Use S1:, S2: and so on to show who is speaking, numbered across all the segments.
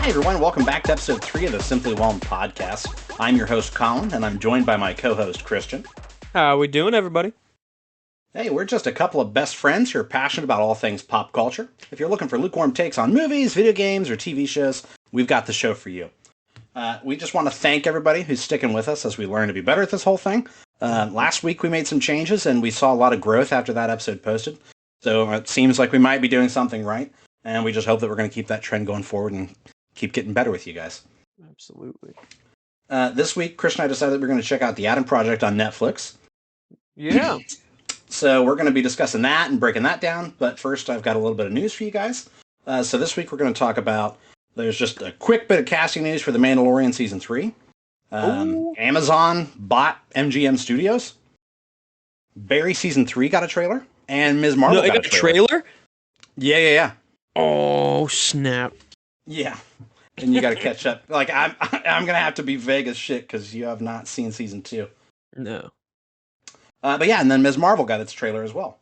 S1: Hi, everyone. Welcome back to episode 3 of the Simply Whelmed podcast. I'm your host, Colin, and I'm joined by my co-host, Christian.
S2: How we doing, everybody?
S1: Hey, we're just a couple of best friends who are passionate about all things pop culture. If you're looking for lukewarm takes on movies, video games, or TV shows, we've got the show for you. We just want to thank everybody who's sticking with us as we learn to be better at this whole thing. Last week we made some changes, and we saw a lot of growth after that episode posted. So it seems like we might be doing something right, and we just hope that we're going to keep that trend going forward and keep getting better with you guys.
S2: Absolutely.
S1: This week, Chris and I decided we're going to check out The Adam Project on Netflix.
S2: Yeah.
S1: So we're going to be discussing that and breaking that down. But first, I've got a little bit of news for you guys. So this week, we're going to talk about, there's just a quick bit of casting news for The Mandalorian Season 3. Amazon bought MGM Studios. Barry Season 3 got a trailer. And Ms. Marvel got a trailer. Yeah.
S2: Oh, snap.
S1: Yeah. And you got to catch up. Like, I'm going to have to be vague as shit because you have not seen Season 2.
S2: No.
S1: But yeah, and then Ms. Marvel got its trailer as well.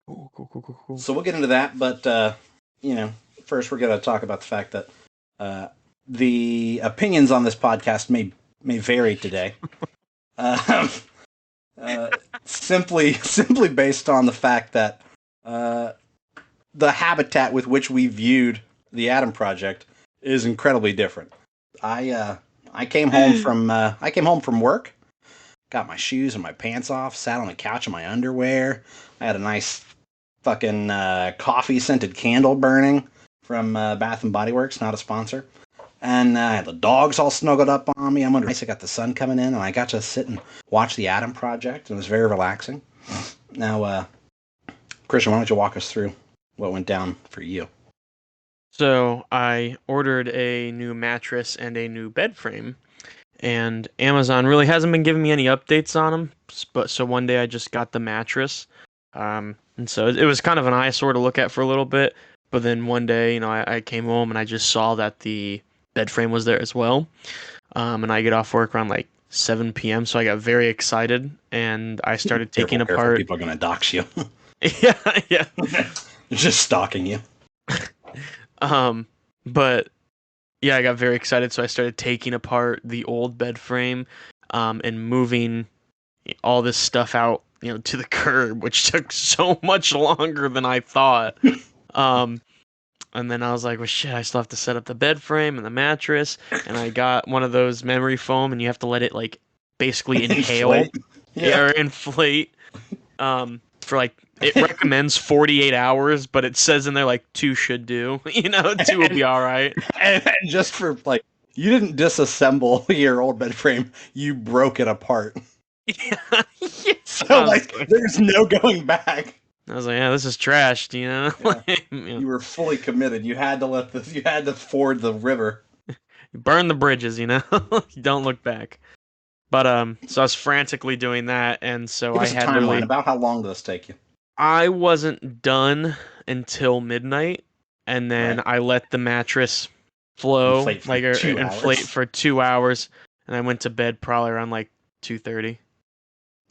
S2: Cool.
S1: So we'll get into that, but, first we're going to talk about the fact that the opinions on this podcast may vary today. Simply based on the fact that the habitat with which we viewed the Adam Project is incredibly different. I came home from work. Got my shoes and my pants off, sat on the couch in my underwear. I had a nice fucking coffee-scented candle burning from Bath & Body Works, not a sponsor. And I had the dogs all snuggled up on me. I'm under ice. I got the sun coming in, and I got to sit and watch the Adam Project. It was very relaxing. Now, Christian, why don't you walk us through what went down for you?
S2: So I ordered a new mattress and a new bed frame. And Amazon really hasn't been giving me any updates on them. But so one day I just got the mattress, and so it was kind of an eyesore to look at for a little bit. But then one day, I came home and I just saw that the bed frame was there as well. And I get off work around like 7 p.m. So I got very excited and I started taking apart.
S1: People are gonna dox you.
S2: yeah.
S1: They're just stalking you.
S2: But. Yeah, I got very excited, so I started taking apart the old bed frame, and moving all this stuff out, to the curb, which took so much longer than I thought. And then I was like, well, shit, I still have to set up the bed frame and the mattress, and I got one of those memory foam, and you have to let it, like, basically inhale or inflate, for, like, it recommends 48 hours, but it says in there, like, 2 should do. 2 will be all right.
S1: And just for, like, you didn't disassemble your old bed frame. You broke it apart.
S2: Yeah.
S1: So, like, there's no going back.
S2: I was like, yeah, this is trashed,
S1: Yeah. You were fully committed. You had to ford the river.
S2: You burn the bridges, You don't look back. But, so I was frantically doing that, and so
S1: Give us a timeline. About how long did this take you?
S2: I wasn't done until midnight, and then I let the mattress flow, inflate for 2 hours, and I went to bed probably around like 2:30.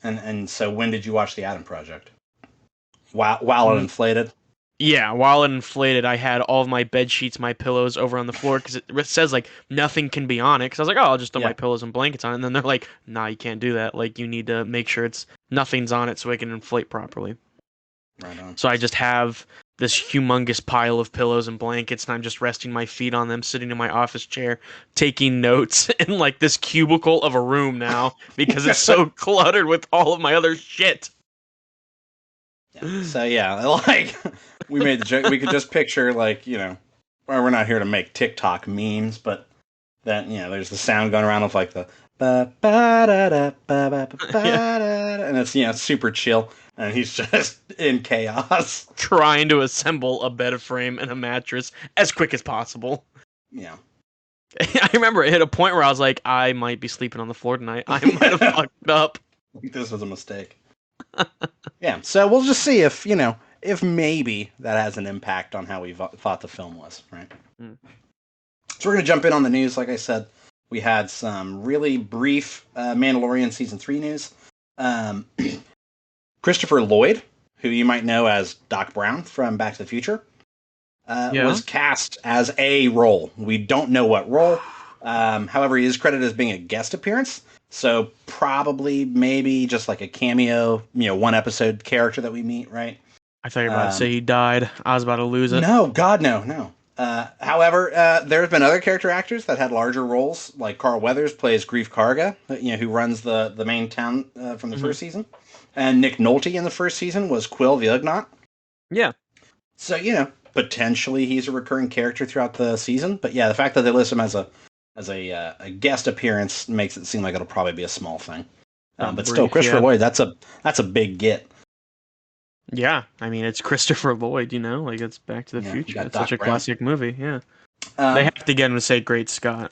S1: And so when did you watch the Adam Project? While it inflated?
S2: Yeah, while it inflated, I had all of my bed sheets, my pillows over on the floor, because it says, like, nothing can be on it, because I was like, oh, I'll just throw my pillows and blankets on it, and then they're like, nah, you can't do that, like, you need to make sure nothing's on it so it can inflate properly.
S1: Right on.
S2: So I just have this humongous pile of pillows and blankets, and I'm just resting my feet on them, sitting in my office chair, taking notes in, like, this cubicle of a room now, because it's so cluttered with all of my other shit.
S1: Yeah. So, like, we made the joke, we could just picture, like, well, we're not here to make TikTok memes, but that, there's the sound going around of, like, the and it's, super chill. And he's just in chaos.
S2: Trying to assemble a bed frame and a mattress as quick as possible.
S1: Yeah.
S2: I remember it hit a point where I was like, I might be sleeping on the floor tonight. I might have fucked up.
S1: This was a mistake. Yeah, so we'll just see if maybe that has an impact on how we thought the film was, right? So we're going to jump in on the news. Like I said, we had some really brief Mandalorian Season 3 news. Christopher Lloyd, who you might know as Doc Brown from Back to the Future,
S2: Yeah.
S1: was cast as a role. We don't know what role. However, he is credited as being a guest appearance. So probably maybe just like a cameo, one episode character that we meet, right?
S2: I thought you were about to say he died. I was about to lose it.
S1: No, God, no, no. However, there have been other character actors that had larger roles, like Carl Weathers plays Grief Karga, who runs the main town from the
S2: Hmm.
S1: first season, and Nick Nolte in the first season was Quill the Ugnaught.
S2: Yeah.
S1: So potentially he's a recurring character throughout the season. But yeah, the fact that they list him as a guest appearance makes it seem like it'll probably be a small thing. But still,
S2: Brief,
S1: Christopher
S2: yeah.
S1: Lloyd, that's a big get.
S2: Yeah, I mean it's Christopher Lloyd, like it's Back to the
S1: Yeah, you
S2: Future.
S1: got
S2: It's such
S1: Doc
S2: a
S1: Brown.
S2: classic movie. Yeah, they
S1: Um,
S2: have to get him to say "Great Scott."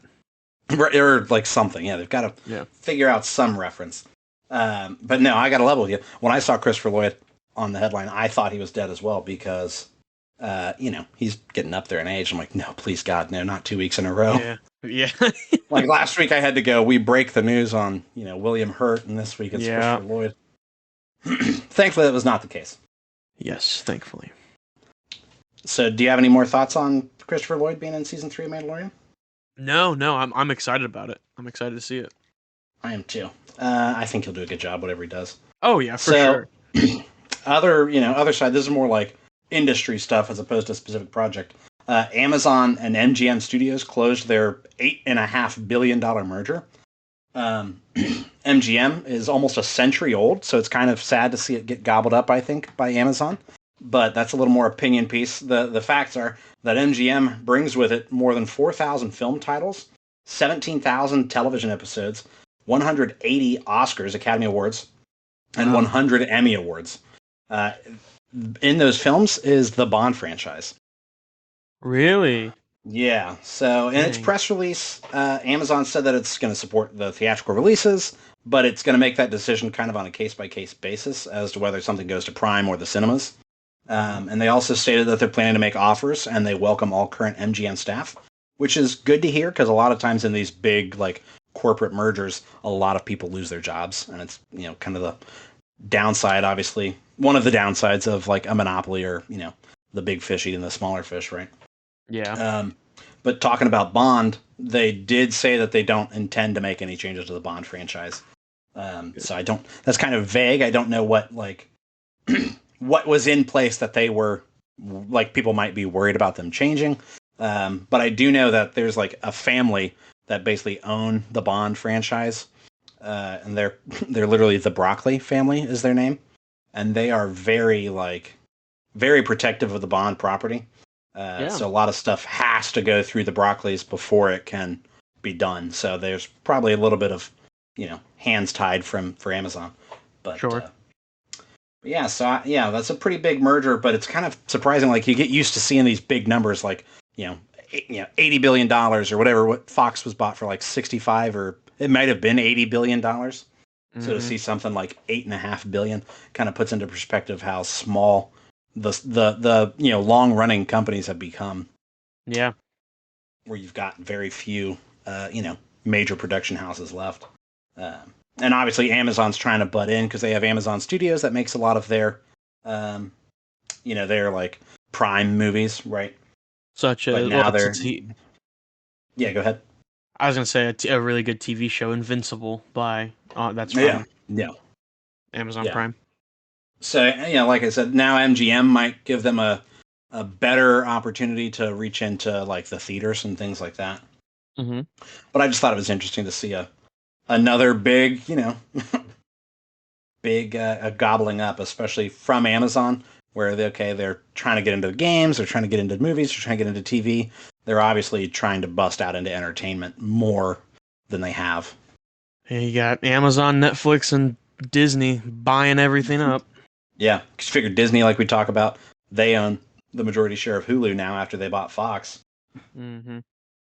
S1: or like something. Yeah, they've got to
S2: Yeah.
S1: figure out some reference. But no, I got to level with you. When I saw Christopher Lloyd on the headline, I thought he was dead as well because, he's getting up there in age. I'm like, no, please God, no, not 2 weeks in a row.
S2: Yeah, yeah,
S1: Like last week, I had to go. We break the news on William Hurt, and this week it's
S2: yeah.
S1: Christopher Lloyd. Thankfully, that was not the case.
S2: Yes, thankfully.
S1: So, do you have any more thoughts on Christopher Lloyd being in season 3 of Mandalorian?
S2: No, I'm excited about it. I'm excited to see it.
S1: I am too. I think he'll do a good job, whatever he does.
S2: Oh yeah, for
S1: So,
S2: sure.
S1: other side, this is more like industry stuff as opposed to a specific project. Amazon and MGM Studios closed their $8.5 billion merger. MGM is almost a century old, so it's kind of sad to see it get gobbled up, I think, by Amazon. But that's a little more opinion piece. The facts are that MGM brings with it more than 4,000 film titles, 17,000 television episodes, 180 Oscars, Academy Awards, and
S2: Wow.
S1: 100 Emmy Awards. Uh, in those films is the Bond franchise.
S2: Really?
S1: Yeah. So in its
S2: Dang.
S1: press release, Amazon said that it's going to support the theatrical releases, but it's going to make that decision kind of on a case-by-case basis as to whether something goes to Prime or the cinemas. And they also stated that they're planning to make offers and they welcome all current MGM staff, which is good to hear because a lot of times in these big like corporate mergers, a lot of people lose their jobs, and it's kind of the downside. Obviously, one of the downsides of like a monopoly or the big fish eating the smaller fish, right?
S2: Yeah.
S1: But talking about Bond, they did say that they don't intend to make any changes to the Bond franchise. So I don't. That's kind of vague. I don't know what like what was in place that they were like people might be worried about them changing. But I do know that there's like a family that basically own the Bond franchise, and they're literally the Broccoli family is their name, and they are very protective of the Bond property.
S2: Yeah.
S1: So a lot of stuff has to go through the Broccoli's before it can be done. So there's probably a little bit of, hands tied for Amazon. But,
S2: Sure.
S1: yeah, so yeah, that's a pretty big merger. But it's kind of surprising. Like you get used to seeing these big numbers, like $80 billion or whatever. What Fox was bought for, like 65, or it might have been $80 billion. So to see something like $8.5 billion kind of puts into perspective how small the long running companies have become.
S2: Yeah.
S1: Where you've got very few major production houses left. And obviously Amazon's trying to butt in because they have Amazon Studios that makes a lot of their their like Prime movies, right?
S2: Such
S1: But
S2: as
S1: now yeah, go ahead.
S2: I was gonna say a really good TV show, Invincible, by that's from
S1: Yeah.
S2: Amazon
S1: Yeah.
S2: Prime.
S1: So like I said, now MGM might give them a better opportunity to reach into like the theaters and things like that.
S2: Mm-hmm.
S1: But I just thought it was interesting to see another big, big gobbling up, especially from Amazon, where they're trying to get into games, they're trying to get into movies, they're trying to get into TV. They're obviously trying to bust out into entertainment more than they have.
S2: Yeah, you got Amazon, Netflix, and Disney buying everything up.
S1: Yeah, because you figure Disney, like we talk about, they own the majority share of Hulu now after they bought Fox.
S2: Mm-hmm.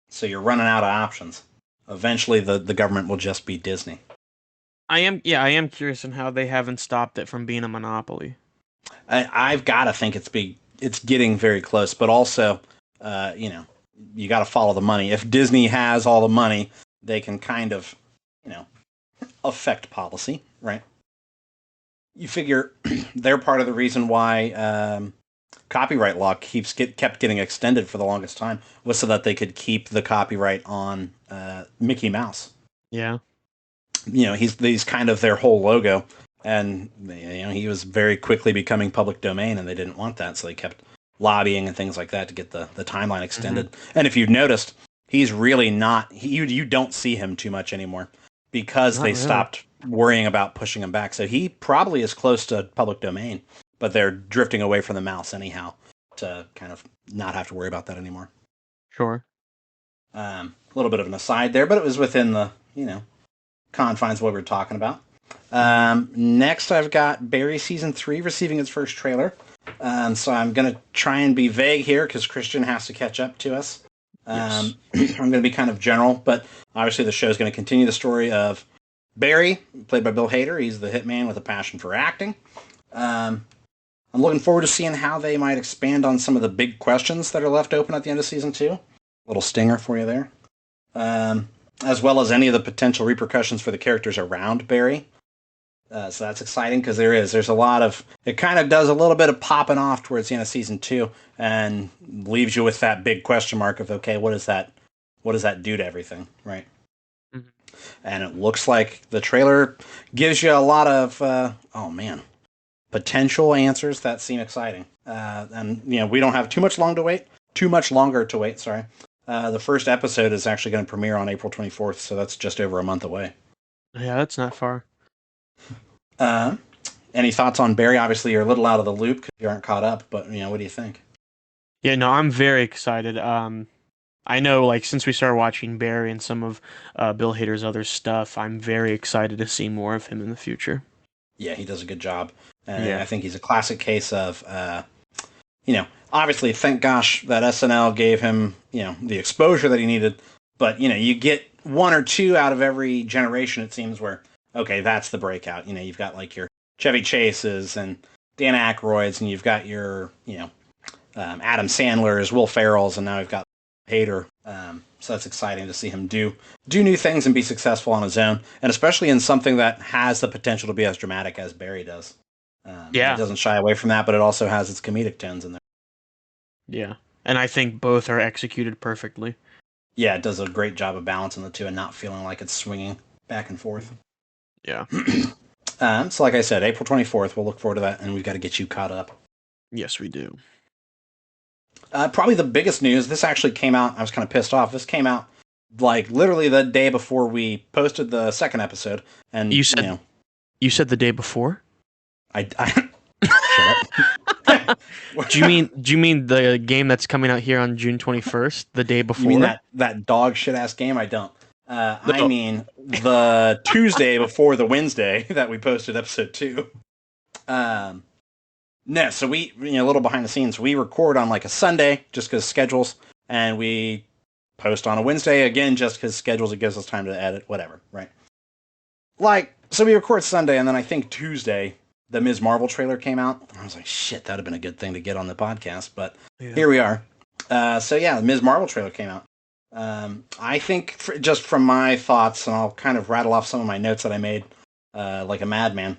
S1: So you're running out of options. Eventually, the government will just be Disney.
S2: I am curious on how they haven't stopped it from being a monopoly.
S1: I've got to think it's getting very close, but also, you got to follow the money. If Disney has all the money, they can kind of, affect policy, right? You figure they're part of the reason why copyright law kept getting extended for the longest time was so that they could keep the copyright on Mickey Mouse.
S2: Yeah.
S1: He's kind of their whole logo, and he was very quickly becoming public domain, and they didn't want that, so they kept lobbying and things like that to get the timeline extended. And if you've noticed, he's really not. You don't see him too much anymore because
S2: Not
S1: they
S2: really.
S1: stopped worrying about pushing him back. So he probably is close to public domain, but they're drifting away from the mouse anyhow to kind of not have to worry about that anymore.
S2: Sure.
S1: A little bit of an aside there, but it was within the confines of what we were talking about. Next, I've got Barry Season 3 receiving its first trailer. So I'm going to try and be vague here because Christian has to catch up to us.
S2: Yes.
S1: I'm going to be kind of general, but obviously the show is going to continue the story of Barry, played by Bill Hader. He's the hitman with a passion for acting. I'm looking forward to seeing how they might expand on some of the big questions that are left open at the end of Season 2. Little stinger for you there. As well as any of the potential repercussions for the characters around Barry. So that's exciting because there's a lot of, it kind of does a little bit of popping off towards the end of Season 2 and leaves you with that big question mark of, okay, what does that do to everything, right? Mm-hmm. And it looks like the trailer gives you a lot of, potential answers that seem exciting. And we don't have too much longer to wait, sorry. The first episode is actually going to premiere on April 24th, so that's just over a month away.
S2: Yeah, that's not far.
S1: Any thoughts on Barry? Obviously, you're a little out of the loop because you aren't caught up, but what do you think?
S2: Yeah, no, I'm very excited. I know, since we started watching Barry and some of Bill Hader's other stuff, I'm very excited to see more of him in the future.
S1: Yeah, he does a good job. I think he's a classic case of, obviously, thank gosh that SNL gave him, the exposure that he needed. But, you get one or two out of every generation, it seems, where, okay, that's the breakout. You've got, your Chevy Chases and Dan Aykroyds, and you've got your, Adam Sandler's, Will Ferrell's, and now we've got Hader. So that's exciting to see him do new things and be successful on his own, and especially in something that has the potential to be as dramatic as Barry does. It doesn't shy away from that, but it also has its comedic tones in there.
S2: Yeah, and I think both are executed perfectly.
S1: Yeah, it does a great job of balancing the two and not feeling like it's swinging back and forth.
S2: Yeah.
S1: So like I said, April 24th, we'll look forward to that, and we've got to get you caught up.
S2: Yes, we do.
S1: Probably the biggest news, this actually came out, I was kind of pissed off, this came out literally the day before we posted the second episode. And
S2: you said the day before?
S1: I shut up.
S2: Do you mean the game that's coming out here on June 21st, the day before?
S1: You mean that dog shit ass game? I don't. I mean the Tuesday before the Wednesday that we posted episode 2. No, so we, a little behind the scenes, we record on a Sunday just because schedules, and we post on a Wednesday again just because schedules, it gives us time to edit, whatever, right? So we record Sunday, and then I think Tuesday, the Ms. Marvel trailer came out. I was like, shit, that'd have been a good thing to get on the podcast, but Here we are. The Ms. Marvel trailer came out. I think, just from my thoughts, and I'll kind of rattle off some of my notes that I made, like a madman,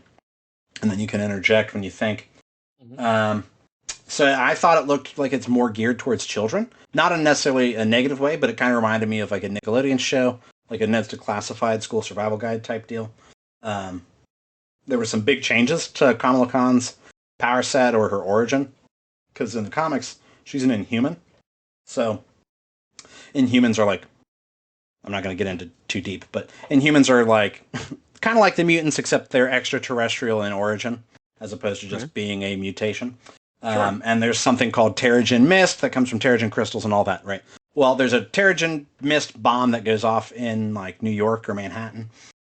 S1: and then you can interject when you think. So I thought it looked like it's more geared towards children, not in necessarily a negative way, but it kind of reminded me of a Nickelodeon show, like a Ned's Declassified School Survival Guide type deal. There were some big changes to Kamala Khan's power set or her origin, because in the comics she's an Inhuman. So Inhumans are I'm not going to get into too deep, but Inhumans are kind of like the mutants, except they're extraterrestrial in origin, as opposed to just being a mutation. Sure. And there's something called Terrigen Mist that comes from Terrigen crystals and all that, right? Well, there's a Terrigen Mist bomb that goes off in New York or Manhattan,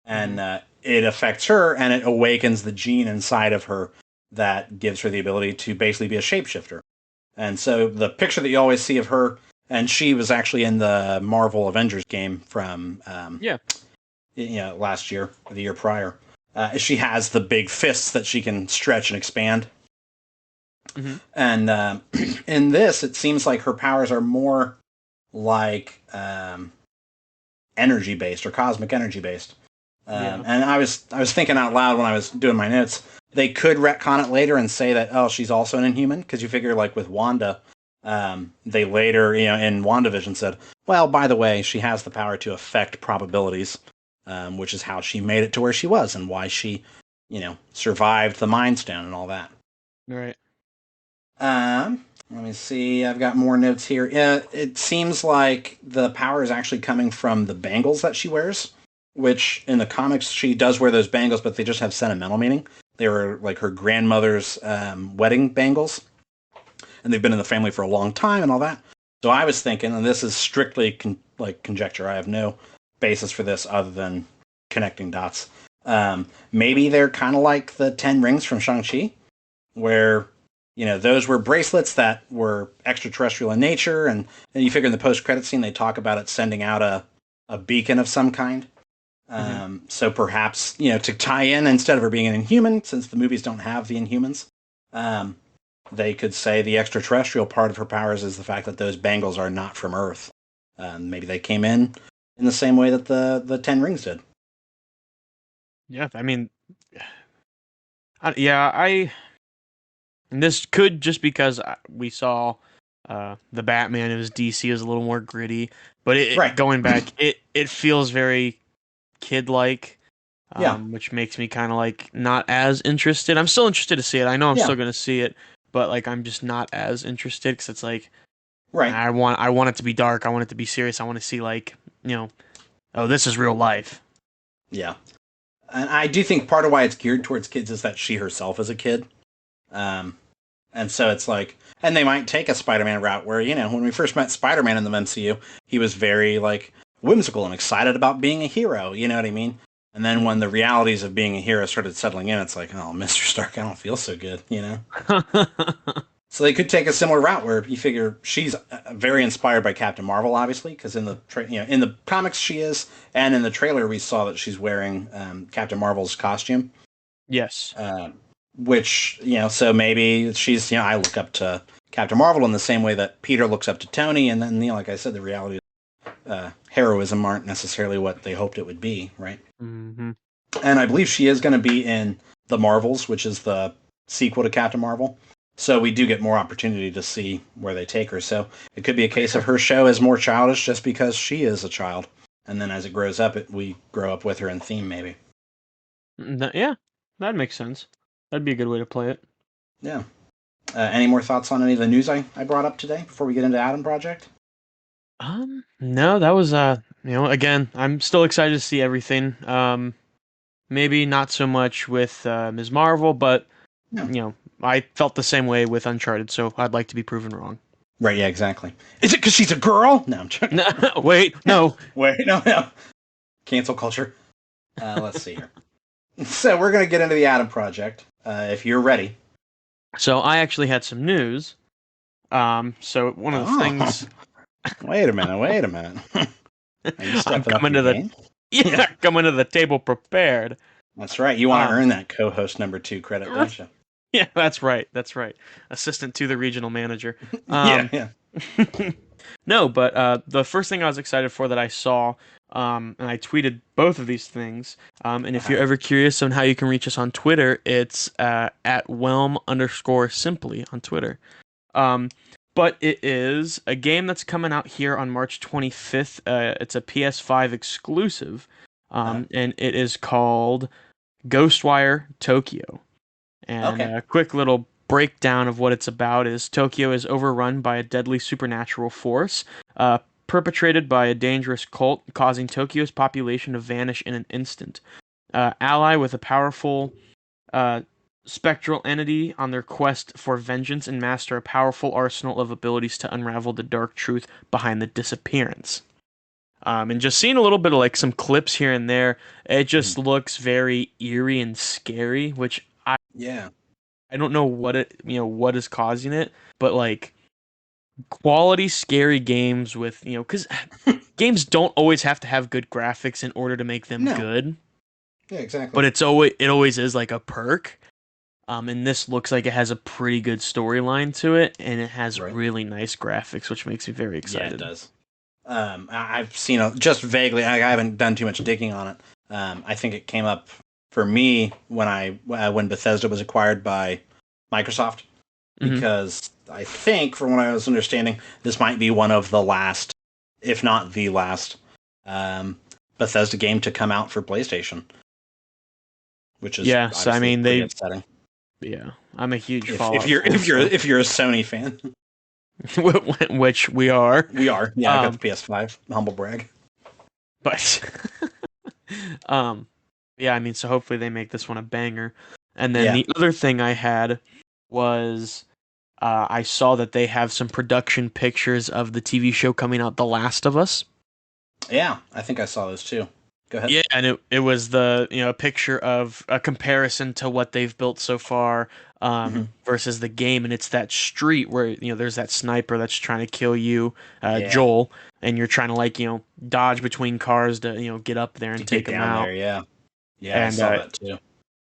S1: and it affects her, and it awakens the gene inside of her that gives her the ability to basically be a shapeshifter. And so the picture that you always see of her, and she was actually in the Marvel Avengers game from last year or the year prior. She has the big fists that she can stretch and expand. Mm-hmm. And in this, it seems like her powers are more energy-based or cosmic energy-based.
S2: Yeah.
S1: And I was thinking out loud when I was doing my notes. They could retcon it later and say that, oh, she's also an Inhuman, because you figure, like, with Wanda, they later, in WandaVision said, well, by the way, she has the power to affect probabilities, which is how she made it to where she was and why she, survived the Mind Stone and all that.
S2: Right.
S1: Let me see. I've got more notes here. It seems like the power is actually coming from the bangles that she wears, which in the comics she does wear those bangles, but they just have sentimental meaning. They were like her grandmother's wedding bangles, and they've been in the family for a long time and all that. So I was thinking, and this is strictly conjecture. I have no basis for this other than connecting dots. Maybe they're kind of like the 10 rings from Shang-Chi, where those were bracelets that were extraterrestrial in nature, and then you figure in the post-credit scene they talk about it sending out a beacon of some kind. So perhaps, to tie in, instead of her being an Inhuman, since the movies don't have the Inhumans, they could say the extraterrestrial part of her powers is the fact that those bangles are not from Earth. Maybe they came in the same way that the 10 rings did.
S2: Yeah, I mean, and this could just because we saw the Batman. It was DC, is a little more gritty, but
S1: Right.
S2: going back, it feels very kid-like,
S1: Yeah.
S2: which makes me kind of like not as interested. I'm still interested to see it. I know I'm
S1: Yeah.
S2: still going to see it, but like I'm just not as interested because it's like
S1: Right.
S2: I want it to be dark. I want it to be serious. I want to see like oh, this is real life.
S1: Yeah. And I do think part of why it's geared towards kids is that she herself is a kid. And so it's like, and they might take a Spider-Man route where, when we first met Spider-Man in the MCU, he was very, like, whimsical and excited about being a hero, you know what I mean? And then when the realities of being a hero started settling in, it's like, oh, Mr. Stark, I don't feel so good, So they could take a similar route where you figure she's very inspired by Captain Marvel, obviously, because in the in the comics she is, and in the trailer we saw that she's wearing Captain Marvel's costume.
S2: Yes.
S1: Which, so maybe she's, I look up to Captain Marvel in the same way that Peter looks up to Tony, and then, like I said, the reality of heroism aren't necessarily what they hoped it would be, right?
S2: Mm-hmm.
S1: And I believe she is going to be in The Marvels, which is the sequel to Captain Marvel. So we do get more opportunity to see where they take her. So it could be a case of her show is more childish just because she is a child. And then as it grows up, we grow up with her in theme, maybe.
S2: Yeah, that makes sense. That'd be a good way to play it.
S1: Yeah. Any more thoughts on any of the news I brought up today before we get into Atom Project?
S2: No, that was again, I'm still excited to see everything. Maybe not so much with Ms. Marvel, but
S1: Yeah.
S2: I felt the same way with Uncharted, so I'd like to be proven wrong.
S1: Right, yeah, exactly. Is it because she's a girl? No, I'm joking.
S2: No, wait, no.
S1: Wait, no. Cancel culture. Let's see here. So we're going to get into the Atom Project, if you're ready.
S2: So I actually had some news. So one of the things.
S1: Wait a minute. Are you stepping up
S2: coming
S1: your
S2: to
S1: game?
S2: coming to the table prepared.
S1: That's right. You want to earn that co-host number 2 credit, don't you?
S2: Yeah, that's right. Assistant to the regional manager.
S1: Yeah.
S2: No, but the first thing I was excited for that I saw, and I tweeted both of these things. And if you're ever curious on how you can reach us on Twitter, it's at Whelm_simply on Twitter. But it is a game that's coming out here on March 25th. It's a PS5 exclusive, and it is called Ghostwire Tokyo. And a quick little breakdown of what it's about is Tokyo is overrun by a deadly supernatural force, perpetrated by a dangerous cult, causing Tokyo's population to vanish in an instant. Ally with a powerful spectral entity on their quest for vengeance and master a powerful arsenal of abilities to unravel the dark truth behind the disappearance. And just seeing a little bit of like some clips here and there, it just looks very eerie and scary, which I don't know what is causing it, but like quality scary games with, because games don't always have to have good graphics in order to make them good.
S1: Yeah, exactly.
S2: But it always is like a perk. And this looks like it has a pretty good storyline to it, and it has really nice graphics, which makes me very excited.
S1: Yeah, it does. I've seen just vaguely. I haven't done too much digging on it, I think it came up for me when Bethesda was acquired by Microsoft, because I think, from what I was understanding, this might be one of the last, if not the last, Bethesda game to come out for PlayStation, which is
S2: Yes, I mean
S1: pretty upsetting.
S2: Yeah, I'm a huge
S1: If you're a Sony fan,
S2: which we are.
S1: We are. Yeah, I got the PS5. Humble brag.
S2: But yeah, I mean, so hopefully they make this one a banger. And then the other thing I had was I saw that they have some production pictures of the TV show coming out, The Last of Us.
S1: Yeah, I think I saw those too. Go ahead.
S2: Yeah, and it was a picture of a comparison to what they've built so far versus the game, and it's that street where there's that sniper that's trying to kill you, Joel, and you're trying to dodge between cars to get up there and take them out.
S1: There, yeah,
S2: and,
S1: I saw that too.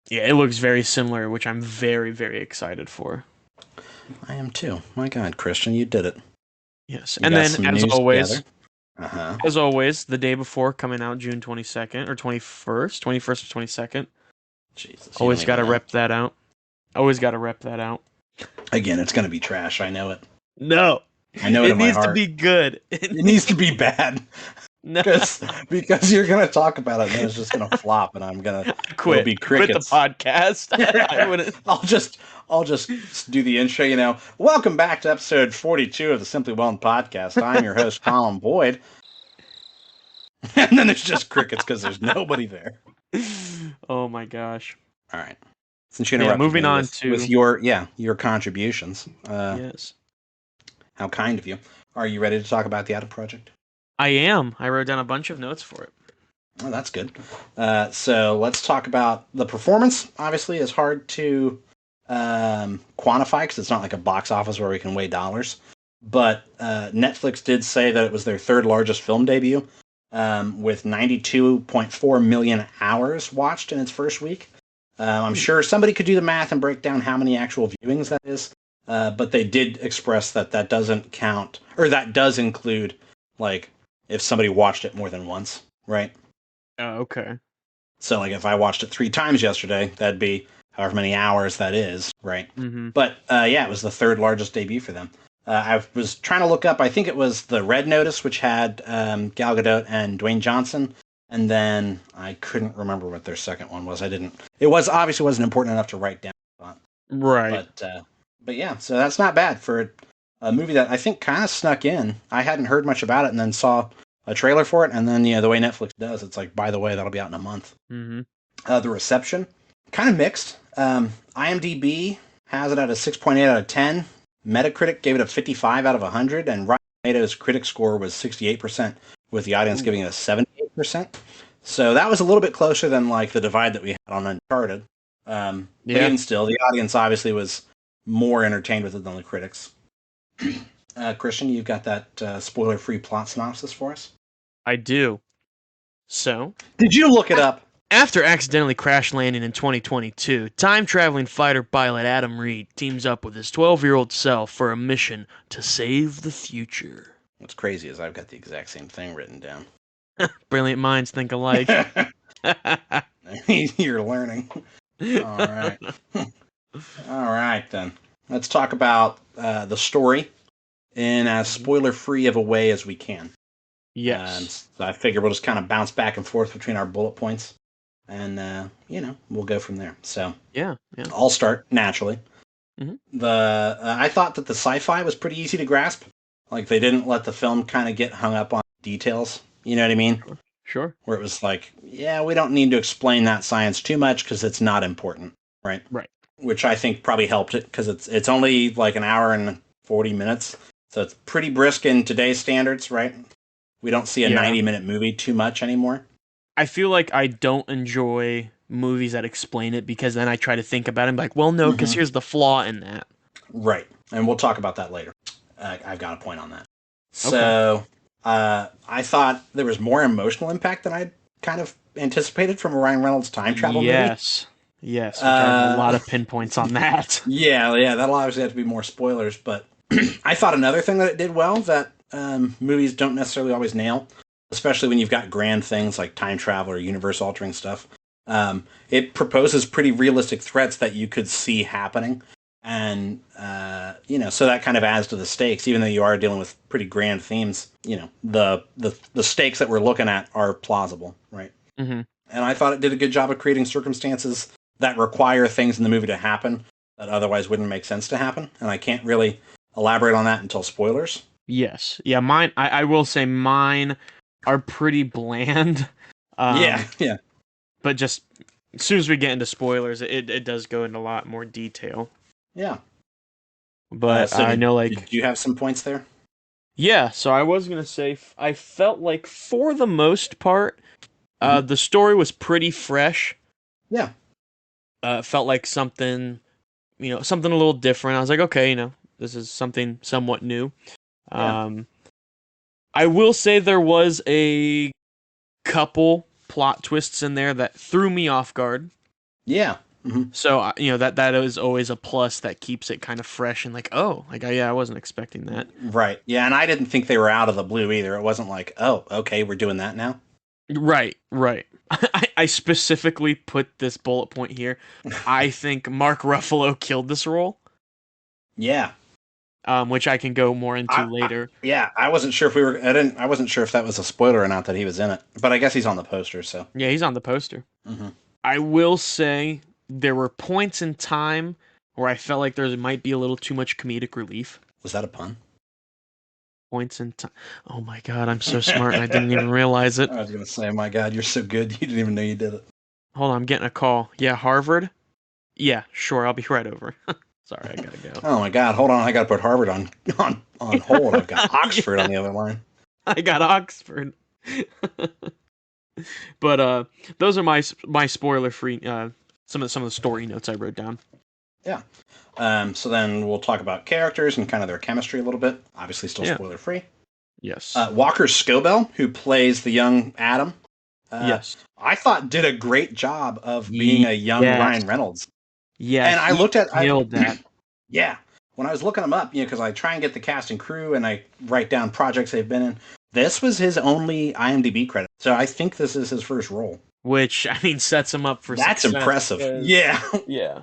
S2: Yeah, it looks very similar, which I'm very, very excited for.
S1: I am too. My God, Christian, you did it.
S2: Yes, and then as always, the day before coming out, June 22nd or 21st or 22nd.
S1: Jesus,
S2: always got to rep that out. Always got to rep that out.
S1: Again, it's going to be trash. I know it.
S2: No,
S1: I know it. It
S2: needs to be good.
S1: It needs to be bad. No, because you're going to talk about it, and then it's just going to flop, and I'm going to
S2: quit.
S1: Be crickets.
S2: Quit the podcast. I wouldn't.
S1: I'll just do the intro. Welcome back to episode 42 of the Simply Wellness podcast. I'm your host, Colin Boyd. And then there's just crickets because there's nobody there.
S2: Oh my gosh!
S1: All right, since you interrupted
S2: moving
S1: me
S2: on
S1: with your contributions.
S2: Yes.
S1: How kind of you. Are you ready to talk about the Adam Project?
S2: I am. I wrote down a bunch of notes for it.
S1: Oh, that's good. So let's talk about the performance. Obviously, it's hard to quantify because it's not like a box office where we can weigh dollars. But Netflix did say that it was their third largest film debut, with 92.4 million hours watched in its first week. I'm sure somebody could do the math and break down how many actual viewings that is. But they did express that doesn't count, or that does include, if somebody watched it more than once, right?
S2: Oh, okay.
S1: So, if I watched it 3 times yesterday, that'd be however many hours that is, right?
S2: Mm-hmm.
S1: But, it was the third largest debut for them. I was trying to look up, I think it was the Red Notice, which had Gal Gadot and Dwayne Johnson, and then I couldn't remember what their second one was. It obviously wasn't important enough to write down.
S2: Right.
S1: But yeah, so that's not bad for a movie that I think kind of snuck in. I hadn't heard much about it, and then saw a trailer for it, and then the way Netflix does, it's like, by the way, that'll be out in a month.
S2: Mm-hmm.
S1: The reception, kind of mixed. IMDb has it at a 6.8 out of 10. Metacritic gave it a 55 out of 100, and Rotten Tomatoes critic score was 68%, with the audience giving it a 78%. So that was a little bit closer than the divide that we had on Uncharted. But even still, the audience obviously was more entertained with it than the critics. Christian, you've got that spoiler-free plot synopsis for us?
S2: I do. So,
S1: did you look it up?
S2: After accidentally crash landing in 2022, time-traveling fighter pilot Adam Reed teams up with his 12-year-old self for a mission to save the future.
S1: What's crazy is I've got the exact same thing written down.
S2: Brilliant minds think alike.
S1: You're learning. All right. All right, then. Let's talk about the story in as spoiler-free of a way as we can.
S2: Yes.
S1: So I figure we'll just kind of bounce back and forth between our bullet points. And, we'll go from there. So
S2: yeah.
S1: I'll start naturally.
S2: Mm-hmm.
S1: I thought that the sci-fi was pretty easy to grasp. They didn't let the film kind of get hung up on details. You know what I mean?
S2: Sure.
S1: Where it was we don't need to explain that science too much because it's not important, right?
S2: Right.
S1: Which I think probably helped it because it's only an hour and 40 minutes. So it's pretty brisk in today's standards, right? We don't see a 90-minute movie too much anymore.
S2: I feel like I don't enjoy movies that explain it because then I try to think about it and be like, well, no, because here's the flaw in that.
S1: Right. And we'll talk about that later. I've got a point on that. So I thought there was more emotional impact than I'd kind of anticipated from a Ryan Reynolds time travel movie.
S2: Yes, which I have a lot of pinpoints on that.
S1: Yeah, that'll obviously have to be more spoilers, but I thought another thing that it did well that movies don't necessarily always nail especially when you've got grand things like time travel or universe altering stuff. It proposes pretty realistic threats that you could see happening, and so that kind of adds to the stakes. Even though you are dealing with pretty grand themes, the stakes that we're looking at are plausible, right?
S2: Mm-hmm.
S1: And I thought it did a good job of creating circumstances that require things in the movie to happen that otherwise wouldn't make sense to happen. And I can't really elaborate on that until spoilers.
S2: Yes. Yeah, mine I will say mine are pretty bland.
S1: Yeah, yeah.
S2: But just as soon as we get into spoilers, it does go into a lot more detail.
S1: Yeah.
S2: But
S1: So
S2: I know, like,
S1: did you have some points there?
S2: yeah, so I was gonna say I felt like for the most part, the story was pretty fresh.
S1: Yeah.
S2: Felt like something a little different. I was like, okay, this is something somewhat new.
S1: Yeah.
S2: I will say there was a couple plot twists in there that threw me off guard.
S1: Yeah.
S2: So that is always a plus that keeps it kind of fresh and like, oh, like I wasn't expecting that.
S1: Right. Yeah, and I didn't think they were out of the blue either. It wasn't like, oh, okay, we're doing that now.
S2: Right. I specifically put this bullet point here. I think Mark Ruffalo killed this role.
S1: Yeah.
S2: Which I can go more into later.
S1: I wasn't sure if I wasn't sure if that was a spoiler or not that he was in it, but I guess he's on the poster, so.
S2: Yeah, he's on the poster.
S1: Mm-hmm.
S2: I will say there were points in time where I felt like there might be a little too much comedic relief.
S1: Was that a pun?
S2: Points in time. Oh my god, I'm so smart and I didn't even realize it.
S1: I was going to say, my god, you're so good. You didn't even know you did it.
S2: Hold on, I'm getting a call. Yeah, Harvard? Yeah, sure, I'll be right over. Sorry, I gotta go.
S1: Oh my god, hold on, I gotta put Harvard on hold. I've got Oxford on the other line.
S2: I got Oxford. But those are my spoiler-free some of the story notes I wrote down.
S1: Yeah. So then we'll talk about characters and kind of their chemistry a little bit. Obviously, still spoiler-free.
S2: Yes.
S1: Walker Scobell, who plays the young Adam,
S2: yes,
S1: I thought did a great job of being a young Ryan Reynolds.
S2: Yeah,
S1: and I looked at
S2: that.
S1: Yeah, when I was looking them up, because I try and get the cast and crew, and I write down projects they've been in. This was his only IMDb credit, so I think this is his first role.
S2: Which, I mean, sets him up for
S1: That's
S2: success.
S1: Impressive.
S2: Because,
S1: yeah.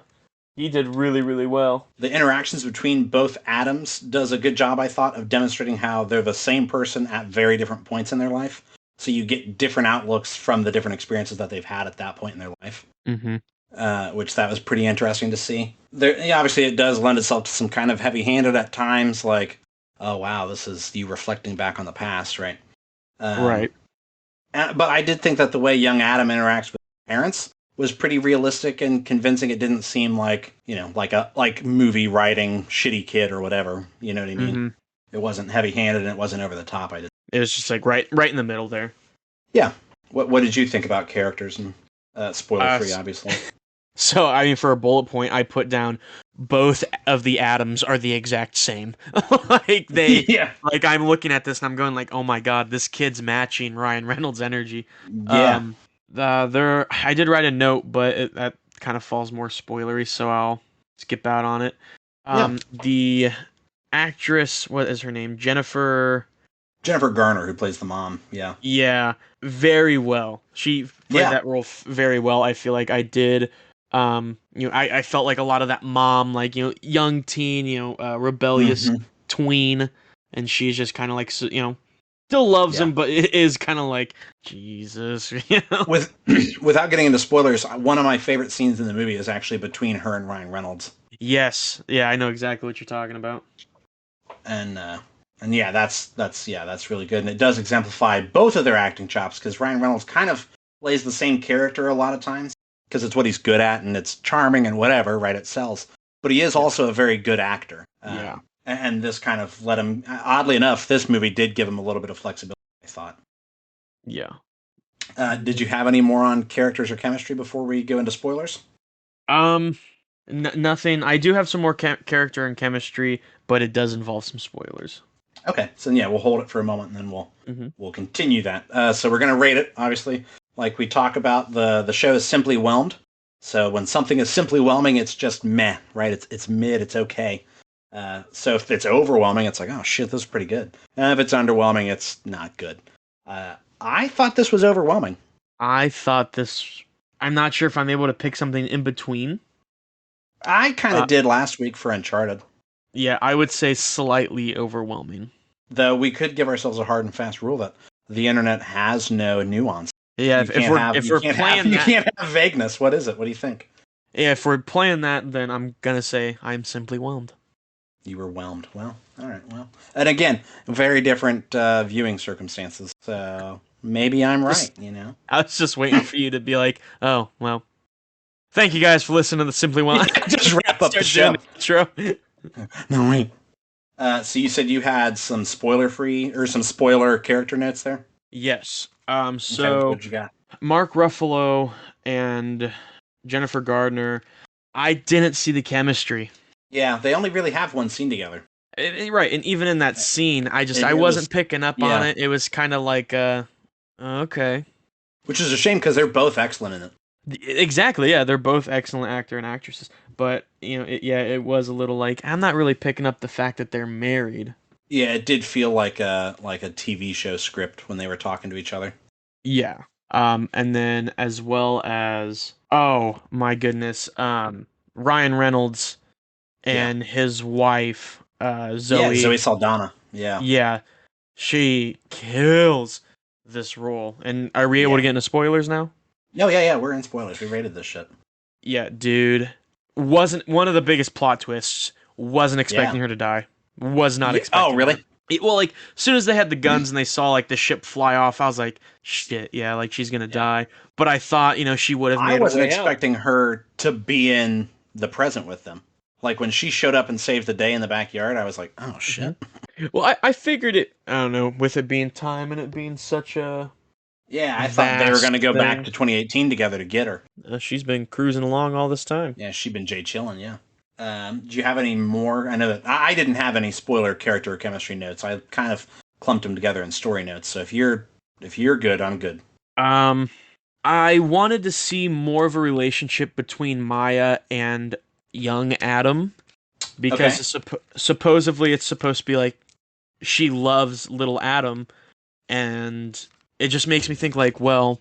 S2: He did really, really well.
S1: The interactions between both Adams does a good job, I thought, of demonstrating how they're the same person at very different points in their life. So you get different outlooks from the different experiences that they've had at that point in their life.
S2: Mm-hmm.
S1: Which that was pretty interesting to see. Obviously, it does lend itself to some kind of heavy-handed at times, like, oh wow, this is you reflecting back on the past, right?
S2: Right.
S1: But I did think that the way young Adam interacts with parents was pretty realistic and convincing. It didn't seem like like movie writing shitty kid or whatever. You know what I mean?
S2: Mm-hmm.
S1: It wasn't heavy-handed and it wasn't over the top.
S2: It was just like right in the middle there.
S1: Yeah. What did you think about characters and spoiler-free, obviously?
S2: So, I mean, for a bullet point, I put down both of the Adams are the exact same. Like I'm looking at this and I'm going like, oh my god, this kid's matching Ryan Reynolds' energy.
S1: Yeah.
S2: I did write a note, but that kind of falls more spoilery, so I'll skip out on it. The actress, what is her name? Jennifer
S1: Garner, who plays the mom. Yeah.
S2: Yeah, very well. She played that role very well. I feel like I did. I felt like a lot of that mom, like, young teen, rebellious tween, and she's just kind of like, still loves him, but it is kind of like, Jesus,
S1: Without getting into spoilers, one of my favorite scenes in the movie is actually between her and Ryan Reynolds.
S2: Yes, yeah, I know exactly what you're talking about.
S1: And yeah, that's really good, and it does exemplify both of their acting chops, because Ryan Reynolds kind of plays the same character a lot of times, because it's what he's good at, and it's charming and whatever, right? It sells. But he is also a very good actor. And this kind of let him, oddly enough, this movie did give him a little bit of flexibility, I thought.
S2: Yeah.
S1: Did you have any more on characters or chemistry before we go into spoilers?
S2: Nothing. I do have some more character and chemistry, but it does involve some spoilers.
S1: Okay, so yeah, we'll hold it for a moment, and then we'll continue that. So we're going to rate it, obviously. Like we talk about, the show is simply whelmed. So when something is simply whelming, it's just meh, right? It's mid, it's okay. So if it's overwhelming, it's like, oh shit, this is pretty good. And if it's underwhelming, it's not good. I thought this was overwhelming.
S2: I thought this. I'm not sure if I'm able to pick something in between.
S1: I kind of did last week for Uncharted.
S2: Yeah, I would say slightly overwhelming.
S1: Though we could give ourselves a hard and fast rule that the internet has no nuance.
S2: Yeah, if we're playing
S1: you can't have vagueness. What is it? What do you think?
S2: Yeah, if we're playing that, then I'm gonna say I'm simply whelmed.
S1: You were whelmed. Well, all right. Well, and again, very different viewing circumstances. So maybe I'm right.
S2: I was just waiting for you to be like, "Oh, well, thank you guys for listening to the Simply Whelmed."
S1: Just wrap up the show.
S2: Intro.
S1: No wait. So you said you had some spoiler-free or some spoiler character notes there?
S2: Yes.
S1: Okay, what you got?
S2: Mark Ruffalo and Jennifer Gardner, I didn't see the chemistry.
S1: Yeah, they only really have one scene together.
S2: Right, and even in that scene, I wasn't picking up on it. It was kind of like, okay.
S1: Which is a shame because they're both excellent in it.
S2: Exactly, yeah, they're both excellent actor and actresses. But it was a little like I'm not really picking up the fact that they're married.
S1: Yeah, it did feel like a TV show script when they were talking to each other.
S2: Yeah. And then as well as oh my goodness, Ryan Reynolds and his wife, Zoe.
S1: Yeah, Zoe Saldana. Yeah.
S2: Yeah. She kills this role. And are we able to get into spoilers now?
S1: No, yeah, we're in spoilers. We rated this shit.
S2: Yeah, dude. Wasn't one of the biggest plot twists. Wasn't expecting her to die. Was not expecting.
S1: Oh, really?
S2: Well, like, as soon as they had the guns and they saw, like, the ship fly off, I was like, shit, yeah, like, she's gonna die. But I thought, she would have made
S1: I wasn't
S2: her way
S1: expecting her to be in the present with them. Like, when she showed up and saved the day in the backyard, I was like, oh, shit.
S2: Well, I figured it, I don't know, with it being time and it being such a...
S1: Yeah, I thought they were going to go back to 2018 together to get her.
S2: She's been cruising along all this time.
S1: Yeah, she's been chilling, yeah. Do you have any more? I know that I didn't have any spoiler character or chemistry notes. I kind of clumped them together in story notes. So if you're good, I'm good.
S2: I wanted to see more of a relationship between Maya and young Adam because supposedly it's supposed to be like she loves little Adam, and it just makes me think like, well,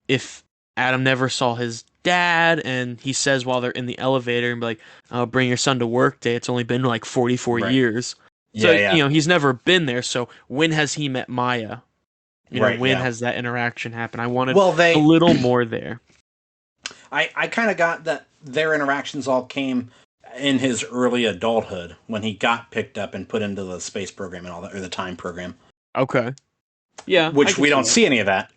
S2: if Adam never saw his dad, and he says while they're in the elevator and be like, "Oh, bring your son to work day." It's only been like 44 years. So, he's never been there. So when has he met Maya? When has that interaction happened? I wanted a little more there.
S1: I kind of got that their interactions all came in his early adulthood when he got picked up and put into the space program and all that, or the time program.
S2: Okay. Yeah.
S1: Which we don't see any of that.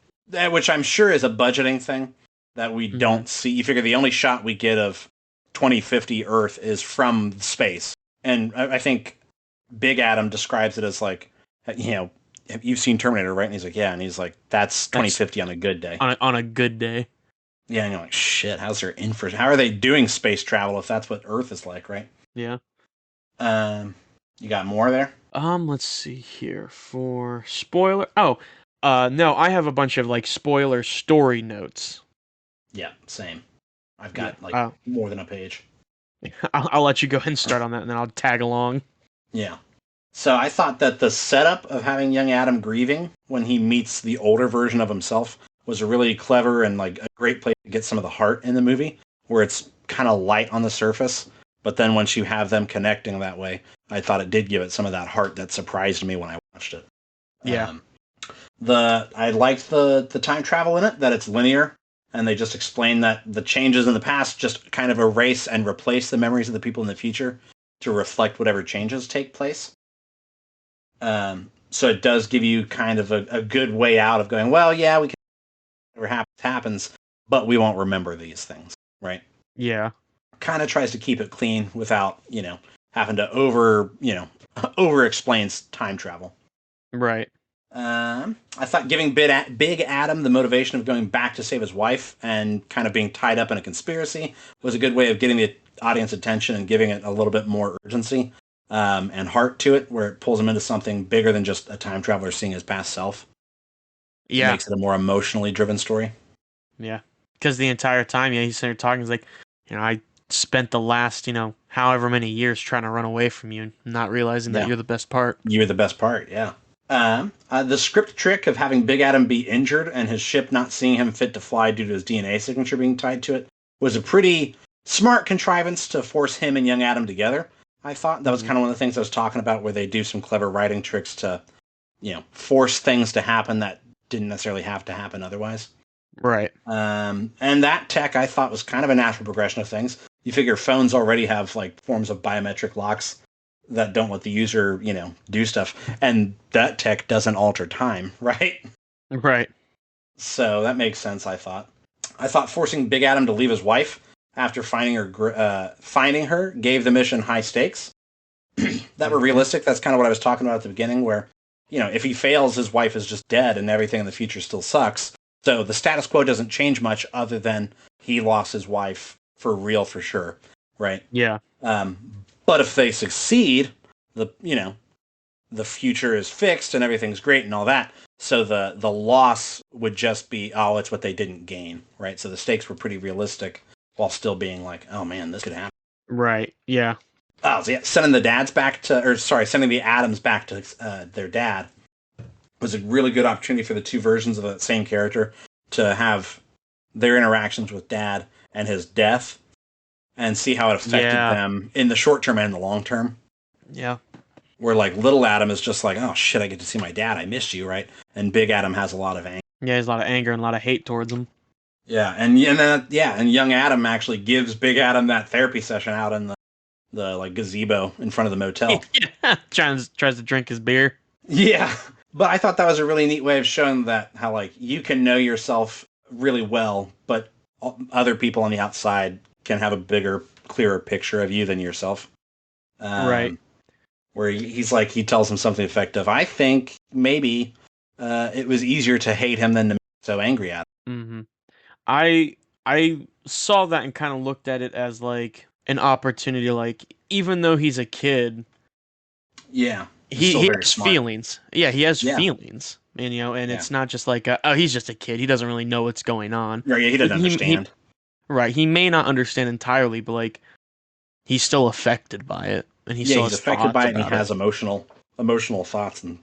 S1: Which I'm sure is a budgeting thing that we don't see. You figure the only shot we get of 2050 Earth is from space. And I think Big Adam describes it as like, you've seen Terminator, right? And he's like, yeah. And he's like, that's 2050 on a good day.
S2: On a good day.
S1: Yeah, and you're like, shit, how are they doing space travel if that's what Earth is like, right?
S2: Yeah.
S1: You got more there?
S2: Let's see here for spoiler. Oh, no, I have a bunch of like spoiler story notes.
S1: Yeah, same. I've got more than a page.
S2: I'll let you go ahead and start on that, and then I'll tag along.
S1: Yeah. So I thought that the setup of having young Adam grieving when he meets the older version of himself was a really clever and like a great place to get some of the heart in the movie, where it's kind of light on the surface, but then once you have them connecting that way, I thought it did give it some of that heart that surprised me when I watched it.
S2: Yeah.
S1: I liked the time travel in it, that it's linear, and they just explain that the changes in the past just kind of erase and replace the memories of the people in the future to reflect whatever changes take place. So it does give you kind of a good way out of going, well, yeah, we can whatever happens, but we won't remember these things, right?
S2: Yeah.
S1: Kind of tries to keep it clean without, having to over explains time travel.
S2: Right.
S1: I thought giving Big Adam the motivation of going back to save his wife and kind of being tied up in a conspiracy was a good way of getting the audience attention and giving it a little bit more urgency and heart to it, where it pulls him into something bigger than just a time traveler seeing his past self.
S2: Yeah.
S1: It makes it a more emotionally driven story.
S2: Yeah. Because the entire time, he's sitting there talking, he's like, I spent the last, however many years trying to run away from you and not realizing that you're the best part.
S1: You're the best part, yeah. The script trick of having Big Adam be injured and his ship not seeing him fit to fly due to his DNA signature being tied to it was a pretty smart contrivance to force him and young Adam together. I thought that was kind of one of the things I was talking about, where they do some clever writing tricks to, force things to happen that didn't necessarily have to happen otherwise.
S2: Right.
S1: And that tech I thought was kind of a natural progression of things. You figure phones already have like forms of biometric locks that don't let the user, do stuff. And that tech doesn't alter time, right?
S2: Right.
S1: So that makes sense, I thought. I thought forcing Big Adam to leave his wife after finding her gave the mission high stakes that were realistic. That's kind of what I was talking about at the beginning, where, if he fails, his wife is just dead and everything in the future still sucks. So the status quo doesn't change much other than he lost his wife for real, for sure, right?
S2: Yeah.
S1: But if they succeed, the future is fixed and everything's great and all that. So the loss would just be, it's what they didn't gain, right? So the stakes were pretty realistic while still being like, oh man, this could happen.
S2: Right. Yeah.
S1: Oh, so yeah, sending the Adams back to their dad was a really good opportunity for the two versions of that same character to have their interactions with Dad and his death, and see how it affected them in the short term and the long term.
S2: Yeah.
S1: Where like little Adam is just like, oh shit, I get to see my dad. I missed you, right? And Big Adam has a lot of anger.
S2: Yeah, there's a lot of anger and a lot of hate towards him.
S1: Yeah, and young Adam actually gives Big Adam that therapy session out in the like gazebo in front of the motel.
S2: Yeah, tries to drink his beer.
S1: Yeah, but I thought that was a really neat way of showing that how like you can know yourself really well, but other people on the outside can have a bigger, clearer picture of you than yourself.
S2: Right.
S1: Where he's like, he tells him something effective. I think maybe it was easier to hate him than to be so angry at him.
S2: Mm-hmm. I saw that and kind of looked at it as like an opportunity. Like, even though he's a kid,
S1: yeah,
S2: he has feelings. Yeah, he has feelings. And it's not just like he's just a kid. He doesn't really know what's going on.
S1: Right, yeah, he doesn't understand.
S2: Right, he may not understand entirely, but like he's still affected by it, and he's
S1: affected by it, and he has emotional thoughts, and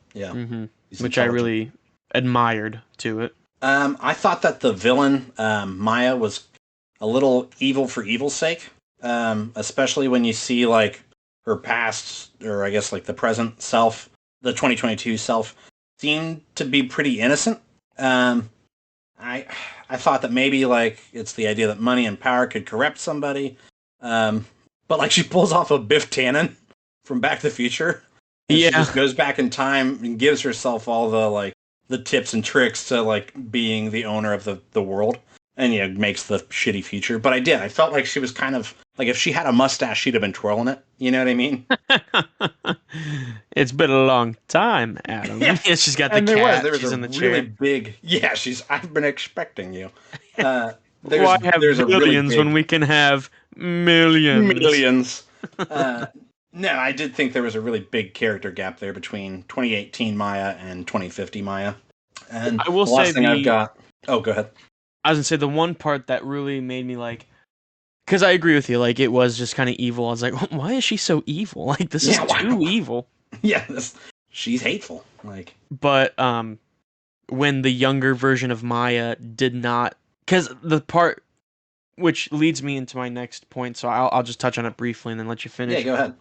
S2: which I really admired to it.
S1: I thought that the villain Maya was a little evil for evil's sake, especially when you see like her past, or I guess like the present self, the 2022 self, seemed to be pretty innocent. I thought that maybe like it's the idea that money and power could corrupt somebody, but like she pulls off a Biff Tannen from Back to the Future. And she just goes back in time and gives herself all the like the tips and tricks to like being the owner of the world, and makes the shitty future. But I felt like she was kind of like, if she had a mustache, she'd have been twirling it. You know what I mean?
S2: It's been a long time, Adam. Yeah, she's got the cat.
S1: There was
S2: she's
S1: a
S2: in the
S1: really
S2: chair.
S1: big. Yeah, I've been expecting you.
S2: Why have billions when we can have millions?
S1: Millions. No, I did think there was a really big character gap there between 2018 Maya and 2050 Maya. And
S2: I will
S1: the last thing I've got. Oh, go ahead.
S2: I was gonna say the one part that really made me like, because I agree with you, like it was just kind of evil. I was like, why is she so evil? Like this is too evil.
S1: Yeah, she's hateful. Like,
S2: but when the younger version of Maya did not, because the part which leads me into my next point, so I'll just touch on it briefly and then let you finish.
S1: Yeah, go ahead.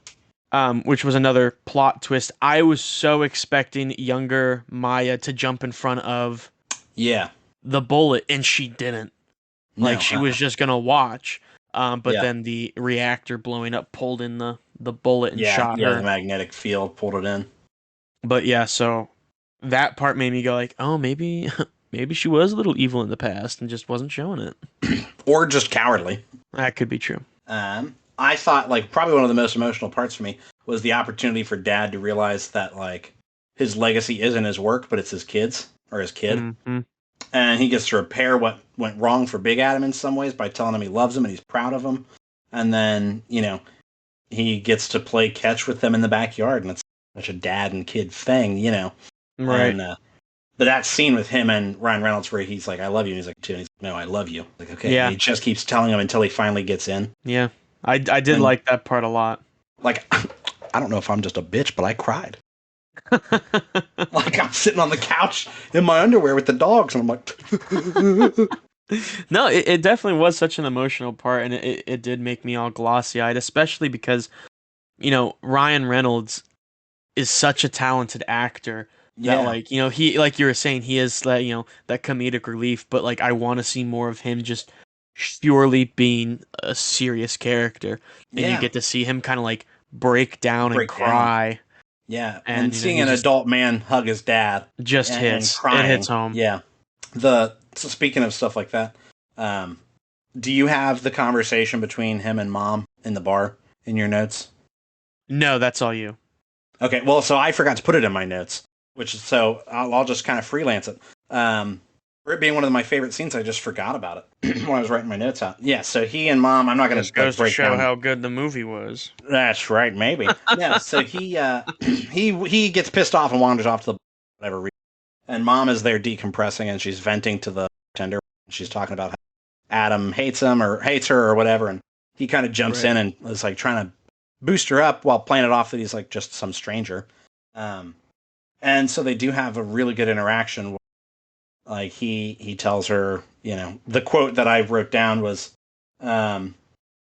S2: Which was another plot twist. I was so expecting younger Maya to jump in front of the bullet, and she didn't. Like, she was just gonna watch. But then the reactor blowing up pulled in the bullet and shot her.
S1: Yeah, the magnetic field pulled it in.
S2: But yeah, so that part made me go like, oh, maybe she was a little evil in the past and just wasn't showing it.
S1: Or just cowardly.
S2: That could be true.
S1: I thought, like, probably one of the most emotional parts for me was the opportunity for Dad to realize that, like, his legacy isn't his work, but it's his kids, or his kid. Mm-hmm. And he gets to repair what went wrong for Big Adam in some ways by telling him he loves him and he's proud of him. And then, he gets to play catch with them in the backyard, and it's such a dad and kid thing,
S2: Right.
S1: And, but that scene with him and Ryan Reynolds where he's like, I love you, and he's like, too, and he's like, no, I love you. Like, okay. Yeah. And he just keeps telling him until he finally gets in.
S2: Yeah. I did like that part a lot.
S1: Like, I don't know if I'm just a bitch, but I cried. Like I'm sitting on the couch in my underwear with the dogs, and I'm like,
S2: No, it definitely was such an emotional part, and it did make me all glossy-eyed, especially because, Ryan Reynolds is such a talented actor that,
S1: yeah,
S2: like, he, like you were saying, he is that, that comedic relief, but like I want to see more of him just purely being a serious character, and you
S1: yeah,
S2: get to see him kind of like break down and
S1: break down.
S2: cry,
S1: Yeah,
S2: and
S1: and seeing
S2: he
S1: an
S2: just
S1: adult man hug his dad and
S2: hits. It hits
S1: crying.
S2: home.
S1: Yeah. So speaking of stuff like that, um, do you have the conversation between him and mom in the bar in your notes?
S2: No, that's all you.
S1: Okay, well, so I forgot to put it in my notes, which is so I'll just kind of freelance it. For it being one of my favorite scenes, I just forgot about it when I was writing my notes out. Yeah, so he and mom, I'm not going
S2: Just
S1: to like
S2: goes to
S1: break
S2: show
S1: down.
S2: how good the movie was.
S1: That's right, maybe. Yeah, so he he gets pissed off and wanders off to the whatever reason. And mom is there decompressing and she's venting to the bartender. She's talking about how Adam hates him or hates her or whatever, and he kind of jumps
S2: Right.
S1: in and is like trying to boost her up while playing it off that he's like just some stranger. Um, and so they do have a really good interaction. Like he tells her, the quote that I wrote down was,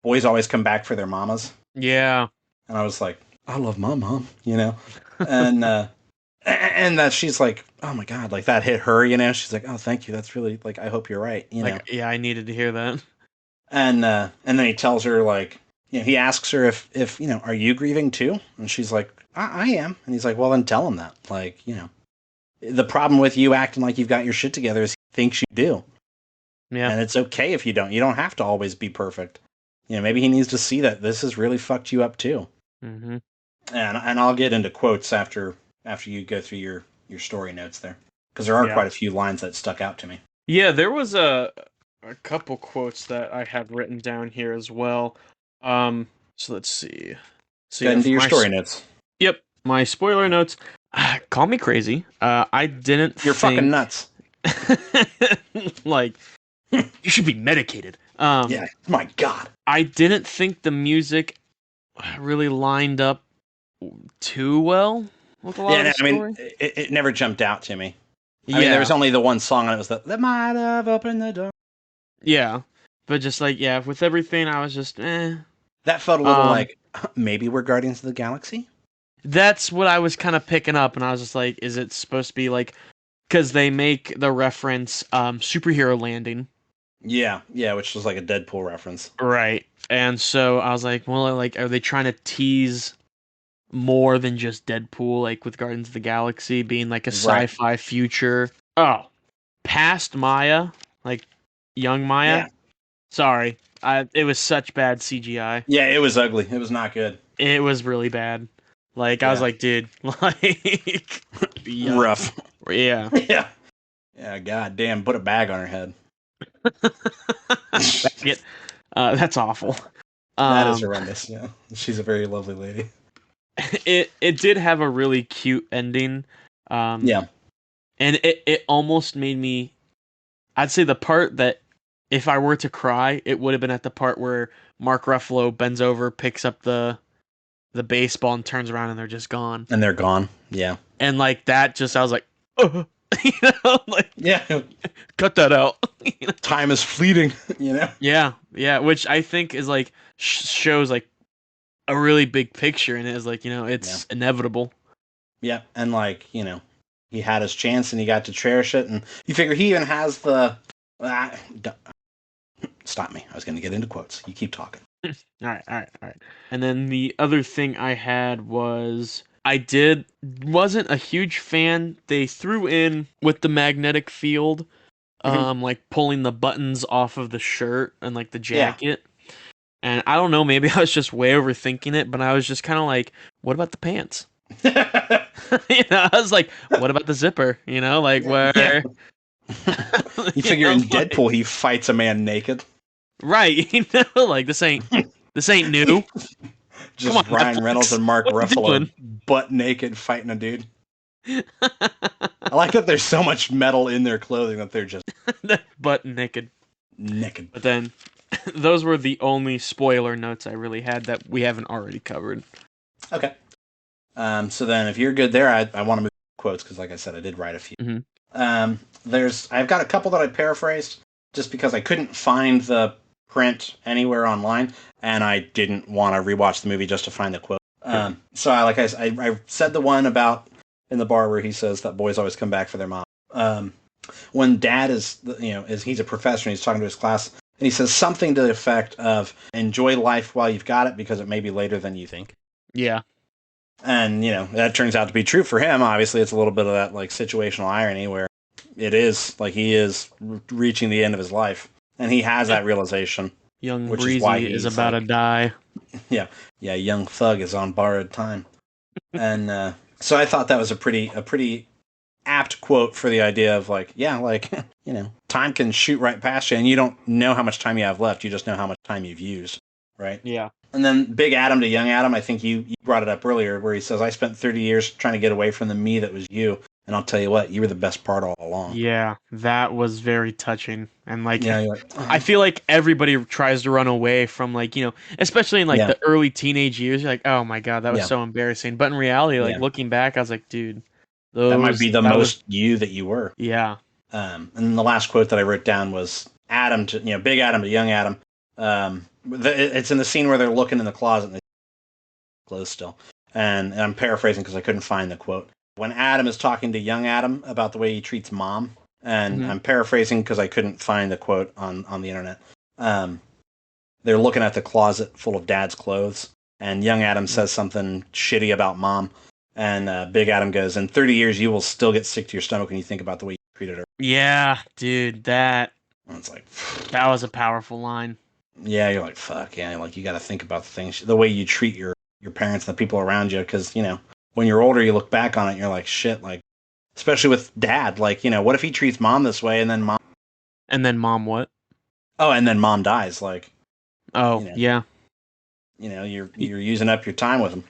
S1: "Boys always come back for their mamas,"
S2: Yeah.
S1: and I was like, "I love my mom," and and that she's like, "Oh my god," like that hit her. She's like, "Oh, thank you. That's really like I hope you're right."
S2: Like, yeah, I needed to hear that.
S1: And then he tells her like, he asks her if are you grieving too? And she's like, I am. And he's like, well then tell him that. Like, the problem with you acting like you've got your shit together is he thinks you do.
S2: Yeah.
S1: And it's okay if you don't. You don't have to always be perfect. Maybe he needs to see that this has really fucked you up too.
S2: Mm-hmm.
S1: And I'll get into quotes after you go through your story notes there, because there are
S2: Yeah.
S1: quite a few lines that stuck out to me.
S2: Yeah, there was a couple quotes that I had written down here as well. So let's see. So
S1: Go ahead
S2: yeah,
S1: and do
S2: for
S1: your
S2: my
S1: story notes.
S2: yep, my spoiler notes. Call me crazy. I didn't
S1: You're fucking
S2: think
S1: nuts.
S2: like you should be medicated.
S1: Yeah, my god.
S2: I didn't think the music really lined up too well with a lot of
S1: Yeah,
S2: the
S1: I mean,
S2: story.
S1: it never jumped out to me. I mean, there was
S2: Yeah,
S1: only the one song, and it was that might have opened the door.
S2: yeah, but just like yeah, with everything, I was just eh.
S1: That felt a little
S2: Um,
S1: like maybe we're Guardians of the Galaxy.
S2: that's what I was kind of picking up, and I was just like, is it supposed to be like because they make the reference superhero landing,
S1: Yeah, yeah, which was like a Deadpool reference.
S2: right? And so I was like, well, like, are they trying to tease more than just Deadpool, like with Guardians of the Galaxy being like a
S1: Right.
S2: sci-fi future? Oh, past Maya, like young Maya.
S1: Yeah.
S2: Sorry, it was such bad CGI.
S1: Yeah, it was ugly. It was not good.
S2: It was really bad. Like I was
S1: Yeah.
S2: like, dude, like, yuck.
S1: Rough.
S2: Yeah.
S1: Yeah. Yeah, god damn, put a bag on her head.
S2: Get, that's awful.
S1: That is
S2: Um,
S1: horrendous. Yeah. She's a very lovely lady.
S2: it did have a really cute ending.
S1: Yeah.
S2: And it almost made me. I'd say the part that if I were to cry, it would have been at the part where Mark Ruffalo bends over, picks up the baseball, and turns around, and they're just gone.
S1: And they're gone. Yeah.
S2: And like that, just I was like, like
S1: Yeah.
S2: cut that out.
S1: Time is fleeting,
S2: Yeah, yeah, which I think is like shows like a really big picture, and it is like it's inevitable.
S1: Yeah, and like, he had his chance and he got to cherish it, and you figure he even has the stop me. I was going to get into quotes. You keep talking.
S2: All right, all right, all right. And then the other thing I had was wasn't a huge fan. They threw in with the magnetic field, like pulling the buttons off of the shirt and like the
S1: Yeah.
S2: jacket. And I don't know, maybe I was just way overthinking it, but I was just kind of like, what about the pants? I was like, what about the zipper? Like where?
S1: Yeah. You figure in
S2: like-
S1: Deadpool he fights a man naked.
S2: right? Like this ain't new.
S1: Just
S2: Come on,
S1: Ryan
S2: Netflix.
S1: Reynolds and Mark
S2: What are you
S1: Ruffalo
S2: doing?
S1: butt naked fighting a dude. I like that there's so much metal in their clothing that they're just
S2: Butt naked.
S1: naked.
S2: But then, those were the only spoiler notes I really had that we haven't already covered.
S1: Okay. So then, if you're good there, I want to move to quotes because, like I said, I did write a few.
S2: Mm-hmm.
S1: I've got a couple that I paraphrased just because I couldn't find the print anywhere online, and I didn't want to rewatch the movie just to find the quote. So I said the one about in the bar where he says that boys always come back for their mom. When Dad he's a professor and he's talking to his class, and he says something to the effect of "Enjoy life while you've got it because it may be later than you think."
S2: Yeah.
S1: And that turns out to be true for him. Obviously, it's a little bit of that like situational irony where it is like he is reaching the end of his life, and he has that realization.
S2: Young
S1: which
S2: Breezy
S1: is why
S2: is
S1: he's
S2: about to die.
S1: Yeah, young thug is on borrowed time, and so I thought that was a pretty apt quote for the idea of like, time can shoot right past you, and you don't know how much time you have left. You just know how much time you've used, right?
S2: Yeah.
S1: And then Big Adam to Young Adam, I think you brought it up earlier, where he says, "I spent 30 years trying to get away from the me that was you, and I'll tell you what, you were the best part all along."
S2: Yeah, that was very touching. And like,
S1: Yeah, you're like,
S2: I feel like everybody tries to run away from like, especially in like the early teenage years, you're like, oh my God, that was so embarrassing. But in reality, like looking back, I was like, dude,
S1: that might be the most
S2: was
S1: you that you were.
S2: Yeah.
S1: And then the last quote that I wrote down was Adam to, Big Adam to Young Adam. It's in the scene where they're looking in the closet and they clothes still. And I'm paraphrasing because I couldn't find the quote. When Adam is talking to Young Adam about the way he treats Mom, and I'm paraphrasing because I couldn't find the quote on the internet. They're looking at the closet full of Dad's clothes, and Young Adam says something shitty about Mom, and Big Adam goes, "In 30 years, you will still get sick to your stomach when you think about the way you treated her."
S2: Yeah, dude, that
S1: it's like
S2: that was a powerful line.
S1: Yeah, you're like, fuck, yeah, like you got to think about the way you treat your parents and the people around you, because when you're older, you look back on it, and you're like, shit, like, especially with Dad, like, what if he treats Mom this way, and then
S2: Mom what?
S1: Oh, and then Mom dies, like,
S2: yeah,
S1: you're using up your time with him.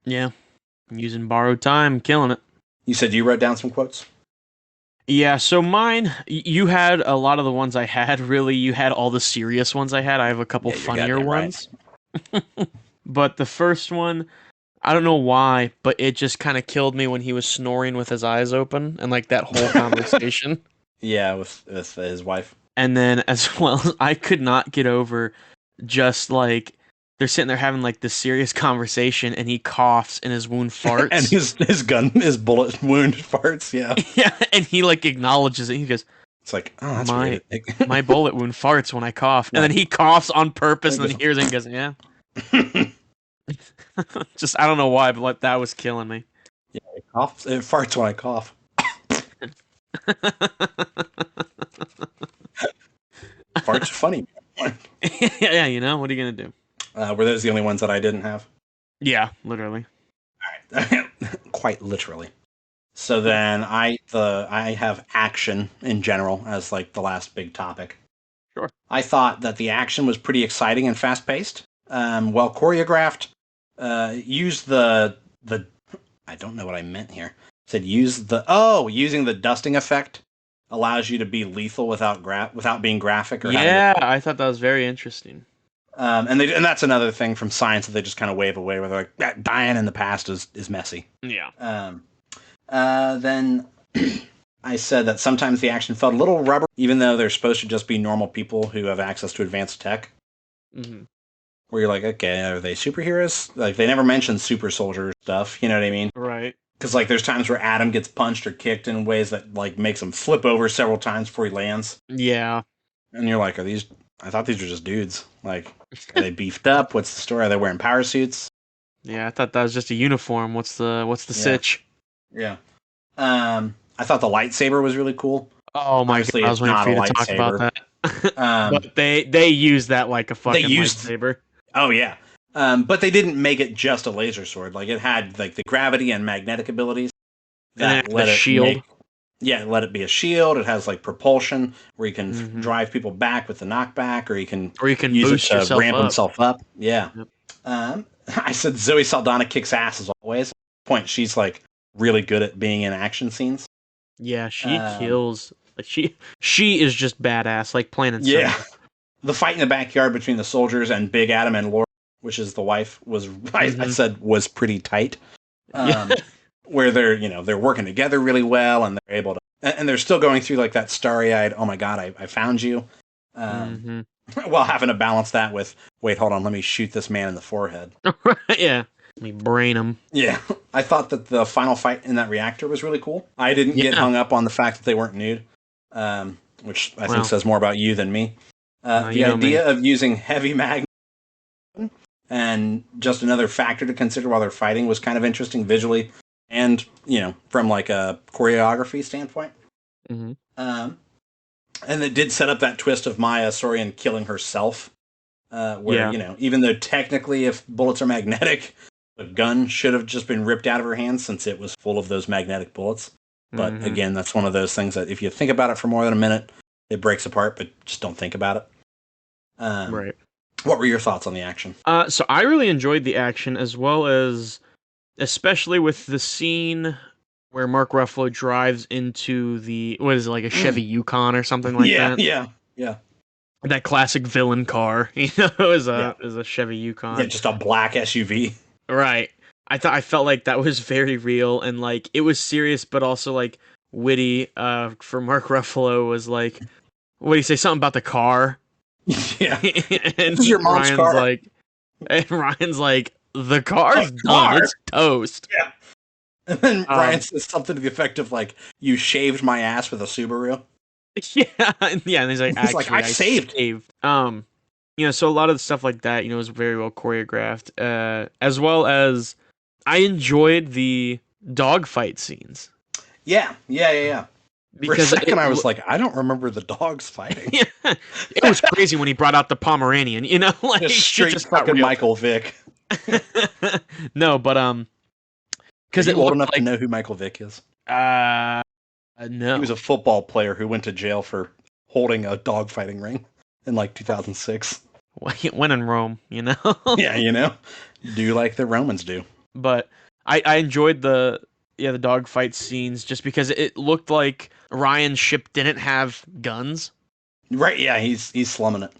S2: Yeah, using borrowed time, killing it.
S1: You said you wrote down some quotes?
S2: Yeah, so mine, you had a lot of the ones I had, really. You had all the serious ones I had. I have a couple funnier ones. Right. But the first one, I don't know why, but it just kind of killed me when he was snoring with his eyes open, and like that whole conversation.
S1: Yeah, with his wife.
S2: And then as well, I could not get over just like they're sitting there having like this serious conversation, and he coughs and his wound farts.
S1: And his bullet wound farts, yeah.
S2: Yeah, and he like acknowledges it. He goes,
S1: it's like, oh, that's weird.
S2: My bullet wound farts when I cough. And then he coughs on purpose, and then hears it and goes, yeah. Just, I don't know why, but like, that was killing me.
S1: Yeah, it farts when I cough. Farts are funny.
S2: Yeah, what are you going to do?
S1: Were those the only ones that I didn't have?
S2: Yeah, literally.
S1: All right. Quite literally. So then I have action in general as like the last big topic.
S2: Sure.
S1: I thought that the action was pretty exciting and fast paced. Well choreographed. Used the I don't know what I meant here. It said using the dusting effect allows you to be lethal without being graphic.
S2: I thought that was very interesting.
S1: And that's another thing from science that they just kind of wave away, where they're like, dying in the past is messy.
S2: Yeah.
S1: Then I said that sometimes the action felt a little rubber, even though they're supposed to just be normal people who have access to advanced tech.
S2: Mm-hmm.
S1: Where you're like, okay, are they superheroes? Like, they never mention super soldier stuff, you know what I mean?
S2: Right.
S1: Because, like, there's times where Adam gets punched or kicked in ways that, like, makes him flip over several times before he lands.
S2: Yeah.
S1: And you're like, I thought these were just dudes. Like, are they beefed up? What's the story? Are they wearing power suits?
S2: Yeah, I thought that was just a uniform. What's the sitch?
S1: Yeah. I thought the lightsaber was really cool.
S2: Oh my God, I was waiting for you to talk about that. But they used that like a fucking lightsaber.
S1: Oh yeah. But they didn't make it just a laser sword. Like, it had like the gravity and magnetic abilities
S2: that let it shield.
S1: Let it be a shield. It has like propulsion where you can drive people back with the knockback, or you can use
S2: boost
S1: it to ramp himself up. Yeah.
S2: Yep.
S1: I said Zoe Saldana kicks ass as always. At this point, she's like really good at being in action scenes.
S2: Yeah, she kills. Like she is just badass, like plain and simple.
S1: Yeah. The fight in the backyard between the soldiers and Big Adam and Laura, which is the wife, was I said was pretty tight.
S2: Yeah.
S1: where they're working together really well, and they're able to, and they're still going through like that starry-eyed, oh my god, I found you,
S2: Hmm.
S1: while having to balance that with, wait, hold on, let me shoot this man in the forehead.
S2: Yeah. Let me brain him.
S1: Yeah, I thought that the final fight in that reactor was really cool. I didn't get
S2: Yeah.
S1: hung up on the fact that they weren't nude, which I think
S2: Well,
S1: says more about you than me. The
S2: you know me.
S1: idea of using heavy mag and just another factor to consider while they're fighting was kind of interesting visually, and from like a choreography standpoint.
S2: Hmm.
S1: Um, and it did set up that twist of Maya Sorian killing herself, where
S2: Yeah.
S1: even though technically, if bullets are magnetic, the gun should have just been ripped out of her hand since it was full of those magnetic bullets. But
S2: Hmm.
S1: again, that's one of those things that if you think about it for more than a minute, it breaks apart. But just don't think about it.
S2: Right.
S1: What were your thoughts on the action?
S2: So I really enjoyed the action as well as, especially with the scene where Mark Ruffalo drives into the, what is it, like a Chevy Yukon or something like
S1: Yeah,
S2: that.
S1: yeah, yeah,
S2: That classic villain car,
S1: yeah,
S2: is a Chevy
S1: yeah.
S2: Yukon.
S1: Just a black SUV.
S2: Right. I felt like that was very real and like it was serious but also like witty. For Mark Ruffalo was like, what do you say, something about the car?
S1: Yeah,
S2: and
S1: this is your mom's
S2: Ryan's
S1: car.
S2: like, the car's
S1: The
S2: done.
S1: car.
S2: It's toast.
S1: Yeah. And then Ryan
S2: Um,
S1: says something to the effect of like, "You shaved my ass with a Subaru."
S2: yeah, yeah, and he's like,
S1: He's like, "I
S2: actually, I
S1: saved."
S2: saved. So a lot of the stuff like that, was very well choreographed. As well as I enjoyed the dogfight scenes
S1: Yeah, yeah, yeah, yeah. For a
S2: because
S1: second, I was like, I don't remember the dogs fighting.
S2: yeah, it was crazy when he brought out the Pomeranian. Like
S1: Just
S2: shit
S1: straight
S2: just got
S1: fucking
S2: real.
S1: Michael Vick.
S2: No, but
S1: Are
S2: because it
S1: you old
S2: looked
S1: enough to
S2: like
S1: know who Michael Vick is?
S2: uh
S1: He was
S2: no.
S1: a football player who went to jail for holding a dog fighting ring in like 2006.
S2: When in Rome,
S1: Yeah, do like the Romans do.
S2: But I enjoyed the dogfight scenes just because it looked like Ryan's ship didn't have guns.
S1: Right? Yeah, he's slumming it.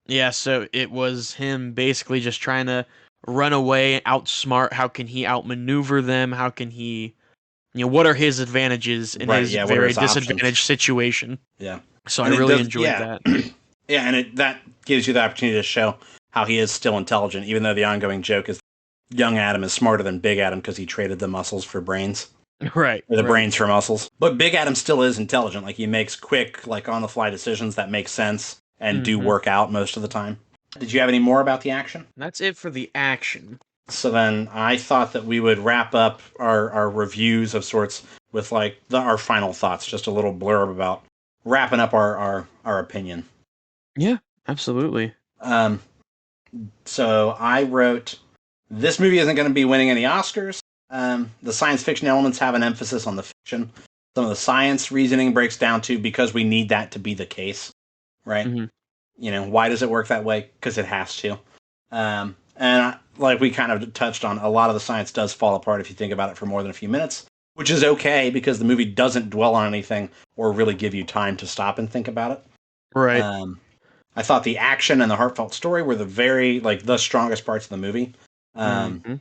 S2: Yeah, so it was him basically just trying to run away, outsmart. How can he outmaneuver them? How can he, what are his advantages in
S1: Right?
S2: his
S1: Yeah. What are
S2: very
S1: his options?
S2: disadvantaged situation?
S1: Yeah.
S2: So I
S1: And it
S2: really
S1: does.
S2: enjoyed
S1: Yeah.
S2: that.
S1: Yeah, and that gives you the opportunity to show how he is still intelligent, even though the ongoing joke is young Adam is smarter than Big Adam because he traded the muscles for brains.
S2: Right,
S1: Or the
S2: right.
S1: brains for muscles. But Big Adam still is intelligent. Like he makes quick, like on the fly decisions that make sense and do
S2: Hmm.
S1: work out most of the time. Did you have any more about the action?
S2: That's it for the action.
S1: So then I thought that we would wrap up our reviews of sorts with like our final thoughts, just a little blurb about wrapping up our opinion.
S2: Yeah, absolutely.
S1: Um, so I wrote, this movie isn't going to be winning any Oscars. The science fiction elements have an emphasis on the fiction. Some of the science reasoning breaks down to because we need that to be the case, right?
S2: Hmm.
S1: Why does it work that way? Because it has to. Like we kind of touched on, a lot of the science does fall apart if you think about it for more than a few minutes, which is okay because the movie doesn't dwell on anything or really give you time to stop and think about it.
S2: Right.
S1: I thought the action and the heartfelt story were the strongest parts of the movie. Um,
S2: Hmm.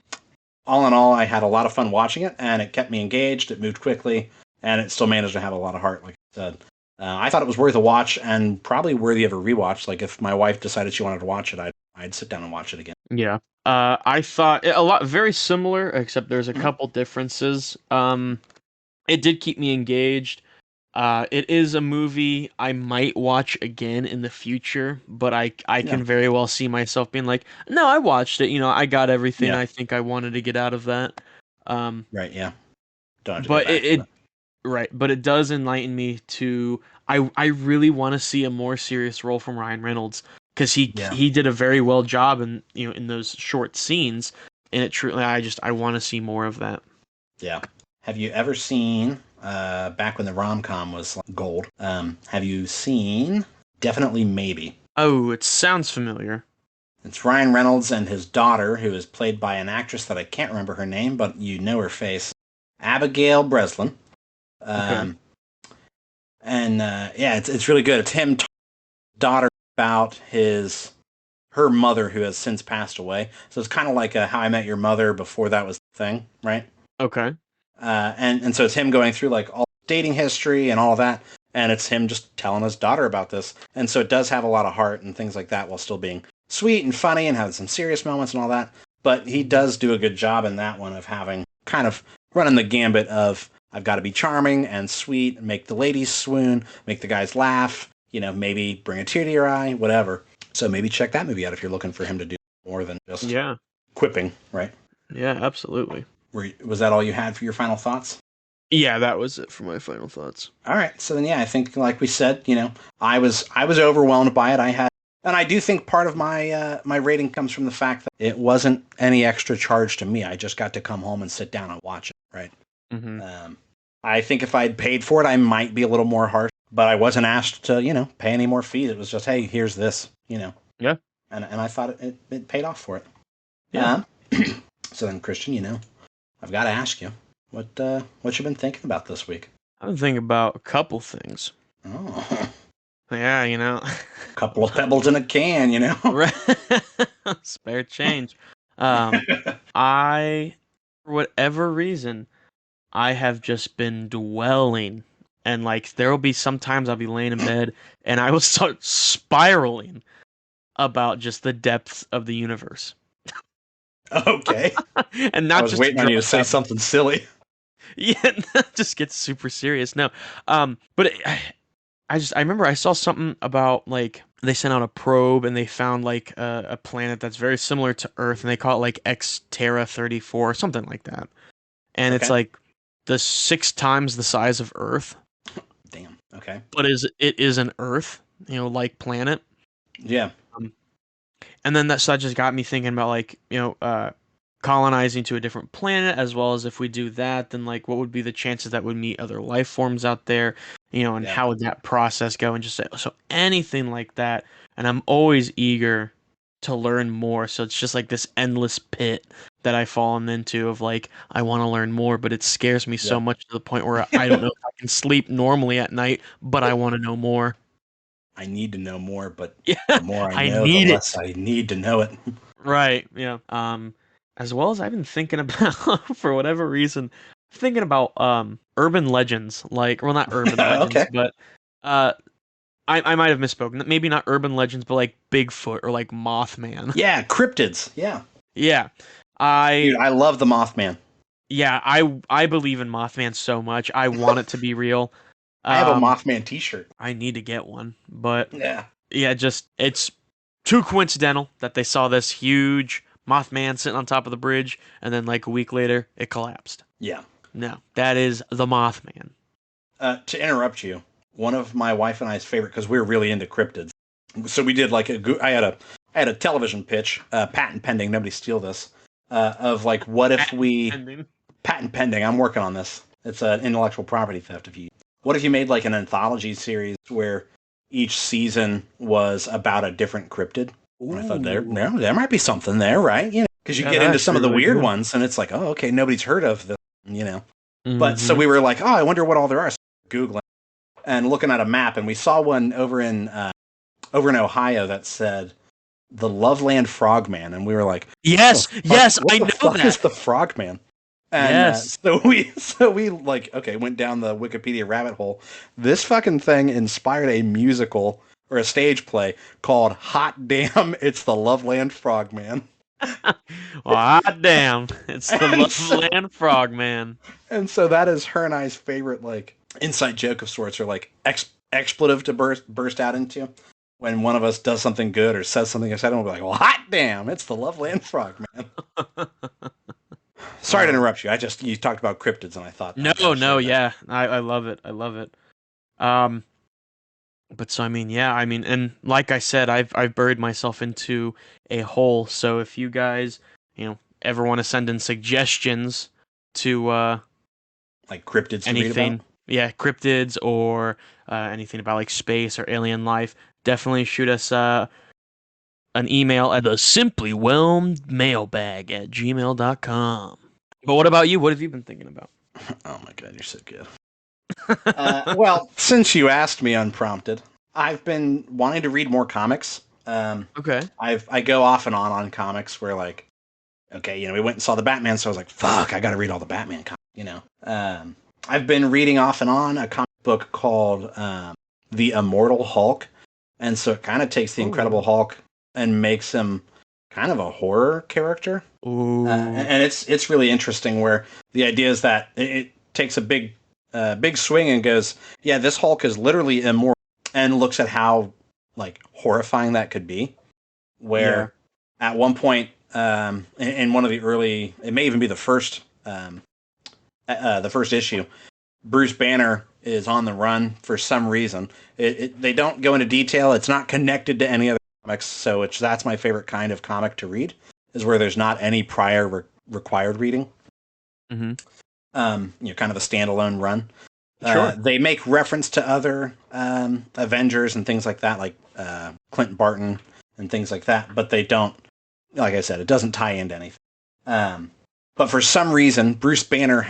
S1: all in all, I had a lot of fun watching it, and it kept me engaged. It moved quickly, and it still managed to have a lot of heart, like I said. I thought it was worth a watch and probably worthy of a rewatch. Like if my wife decided she wanted to watch it, I'd sit down and watch it again.
S2: Yeah. I thought a lot very similar, except there's a
S1: Mhm.
S2: couple differences. It did keep me engaged. It is a movie I might watch again in the future, but I
S1: Yeah,
S2: can very well see myself being like, no, I watched it. I got everything
S1: yeah,
S2: I think I wanted to get out of that. Um,
S1: right, yeah. Don't have to go
S2: but
S1: back to it.
S2: right, but it does enlighten me to I really want to see a more serious role from Ryan Reynolds because he
S1: Yeah,
S2: he did a very well job in those short scenes, and it truly I want to see more of that.
S1: yeah. Have you ever seen back when the rom com was like gold? Have you seen Definitely Maybe?
S2: Oh, it sounds familiar.
S1: It's Ryan Reynolds and his daughter, who is played by an actress that I can't remember her name, but you know her face, Abigail Breslin.
S2: Okay.
S1: Um, and yeah, it's really good. It's him daughter about her mother who has since passed away. So it's kind of like a How I Met Your Mother before that was the thing, right?
S2: Okay.
S1: And so it's him going through like all dating history and all of that, and it's him just telling his daughter about this. And so it does have a lot of heart and things like that, while still being sweet and funny and having some serious moments and all that. But he does do a good job in that one of having kind of running the gambit of I've got to be charming and sweet, make the ladies swoon, make the guys laugh, maybe bring a tear to your eye, whatever. So maybe check that movie out if you're looking for him to do more than just
S2: Yeah.
S1: quipping, right?
S2: Yeah, absolutely.
S1: Was that all you had for your final thoughts?
S2: Yeah, that was it for my final thoughts.
S1: All right. So then, yeah, I think, like we said, I was overwhelmed by it. And I do think part of my rating comes from the fact that it wasn't any extra charge to me. I just got to come home and sit down and watch it. Right.
S2: Mm-hmm.
S1: I think if I'd paid for it, I might be a little more harsh. But I wasn't asked to, pay any more fees. It was just, hey, here's this,
S2: Yeah.
S1: And I thought it paid off for it.
S2: Yeah.
S1: So then, Christian, I've got to ask you what you been thinking about this week.
S2: I've been thinking about a couple things.
S1: Oh.
S2: Yeah,
S1: Couple of pebbles in a can,
S2: Spare change. I, for whatever reason, I have just been dwelling, and like there will be sometimes I'll be laying in bed and I will start spiraling about just the depths of the universe.
S1: Okay.
S2: And
S1: I
S2: not
S1: was
S2: just
S1: waiting on you to say
S2: drop.
S1: something silly.
S2: Yeah, just gets super serious. No, but I remember I saw something about like they sent out a probe and they found like a planet that's very similar to Earth, and they call it like Xterra 34 or something like that. And it's
S1: Okay.
S2: like the 6 times the size of Earth,
S1: Damn. Okay.
S2: but it is an Earth, like planet.
S1: Yeah.
S2: Um, and then that just got me thinking about like colonizing to a different planet, as well as if we do that, then like what would be the chances that would meet other life forms out there, and
S1: Yeah.
S2: how would that process go, and just so anything like that. And I'm always eager to learn more, so it's just like this endless pit that I've fallen into of like I want to learn more, but it scares me so
S1: Yeah.
S2: much to the point where I don't know if I can sleep normally at night, but I want to know more.
S1: I need to know more, but
S2: Yeah,
S1: the more I
S2: I
S1: know, the
S2: need
S1: less
S2: it.
S1: I need to know it.
S2: Right, yeah. As well as I've been thinking about, for whatever reason, thinking about urban legends, like, well, not urban legends,
S1: Okay.
S2: but uh I might have misspoken. Maybe not urban legends, but like Bigfoot or like Mothman.
S1: Yeah, cryptids. Yeah.
S2: Yeah.
S1: Dude,
S2: I
S1: I love the Mothman.
S2: yeah, I believe in Mothman so much. I want it to be real.
S1: I have a
S2: Um
S1: Mothman t-shirt.
S2: I need to get one. But
S1: Yeah.
S2: yeah, just it's too coincidental that they saw this huge Mothman sitting on top of the bridge, and then like a week later, it collapsed.
S1: Yeah.
S2: No, that is the Mothman.
S1: To interrupt you, one of my wife and I's favorite, because we're really into cryptids. So we did like I had a television pitch, patent pending, nobody steal this, of like what if we
S2: Ending.
S1: patent pending. I'm working on this. It's an intellectual property theft. What if you made like an anthology series where each season was about a different cryptid? And I thought there might be something there, right? Because you
S2: Yeah,
S1: get
S2: that's
S1: into some
S2: actually
S1: of the
S2: really
S1: weird
S2: good.
S1: ones, and it's like, oh, okay, nobody's heard of this. But so
S2: Hmm.
S1: we were like, oh, I wonder what all there are. So Googling and looking at a map, and we saw one over in Ohio that said the Loveland Frogman, and we were like,
S2: Yes, yes,
S1: what
S2: I
S1: the
S2: know
S1: fuck is
S2: that.
S1: the Frogman? And
S2: Yes.
S1: so we like okay went down the Wikipedia rabbit hole. This fucking thing inspired a musical or a stage play called "Hot Damn, It's the Loveland Frogman."
S2: Well, hot damn, it's the
S1: And so,
S2: Loveland Frogman.
S1: and so that is her and I's favorite like inside joke of sorts, or like expletive to burst out into when one of us does something good or says something exciting. We'll be like, "Well, hot damn, it's the Loveland Frogman." Sorry to
S2: Um,
S1: interrupt you. You talked about cryptids, and I thought
S2: no,
S1: I've got to
S2: no,
S1: share that.
S2: yeah, I love it. I love it. Um, but so I mean, yeah, I mean, and like I said, I've buried myself into a hole. So if you guys, ever want to send in suggestions to
S1: Like cryptids to read about.
S2: anything, yeah, cryptids or anything about like space or alien life, definitely shoot us an email at the simplywhelmedmailbag@gmail.com. But what about you? What have you been thinking about?
S1: Oh my god, you're so good. Well, since you asked me unprompted, I've been wanting to read more comics.
S2: Okay.
S1: I go off and on comics where like okay, we went and saw the Batman, so I was like, fuck, I got to read all the Batman comics. I've been reading off and on a comic book called The Immortal Hulk, and so it kind of takes the Incredible Hulk and makes him kind of a horror character. And it's really interesting where the idea is that it takes a big swing and goes, yeah, this Hulk is literally immortal, and looks at how like horrifying that could be. Where at one point in one of the early, it may even be the first issue, Bruce Banner is on the run for some reason. They don't go into detail. It's not connected to any other comics, so that's my favorite kind of comic to read, is where there's not any prior required reading.
S2: Mm-hmm.
S1: Kind of a standalone run.
S2: Sure.
S1: They make reference to other Avengers and things like that, like Clint Barton and things like that, but they don't, like I said, it doesn't tie into anything. But for some reason, Bruce Banner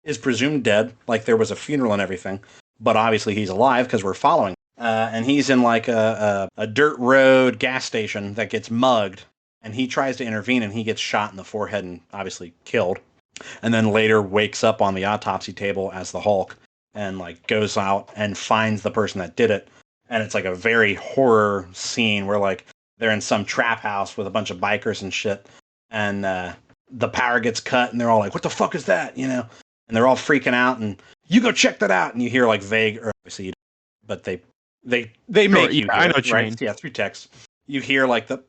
S1: is presumed dead, like there was a funeral and everything, but obviously he's alive because we're following. And he's in like a dirt road gas station that gets mugged, and he tries to intervene, and he gets shot in the forehead and obviously killed. And then later wakes up on the autopsy table as the Hulk, and like goes out and finds the person that did it. And it's like a very horror scene where like they're in some trap house with a bunch of bikers and shit, and the power gets cut, and they're all like, "What the fuck is that?" And they're all freaking out, and you go check that out, and you hear like vague, or obviously you don't, but they make you hear
S2: I know
S1: it,
S2: what you
S1: right?
S2: mean.
S1: Yeah, through text. You hear like the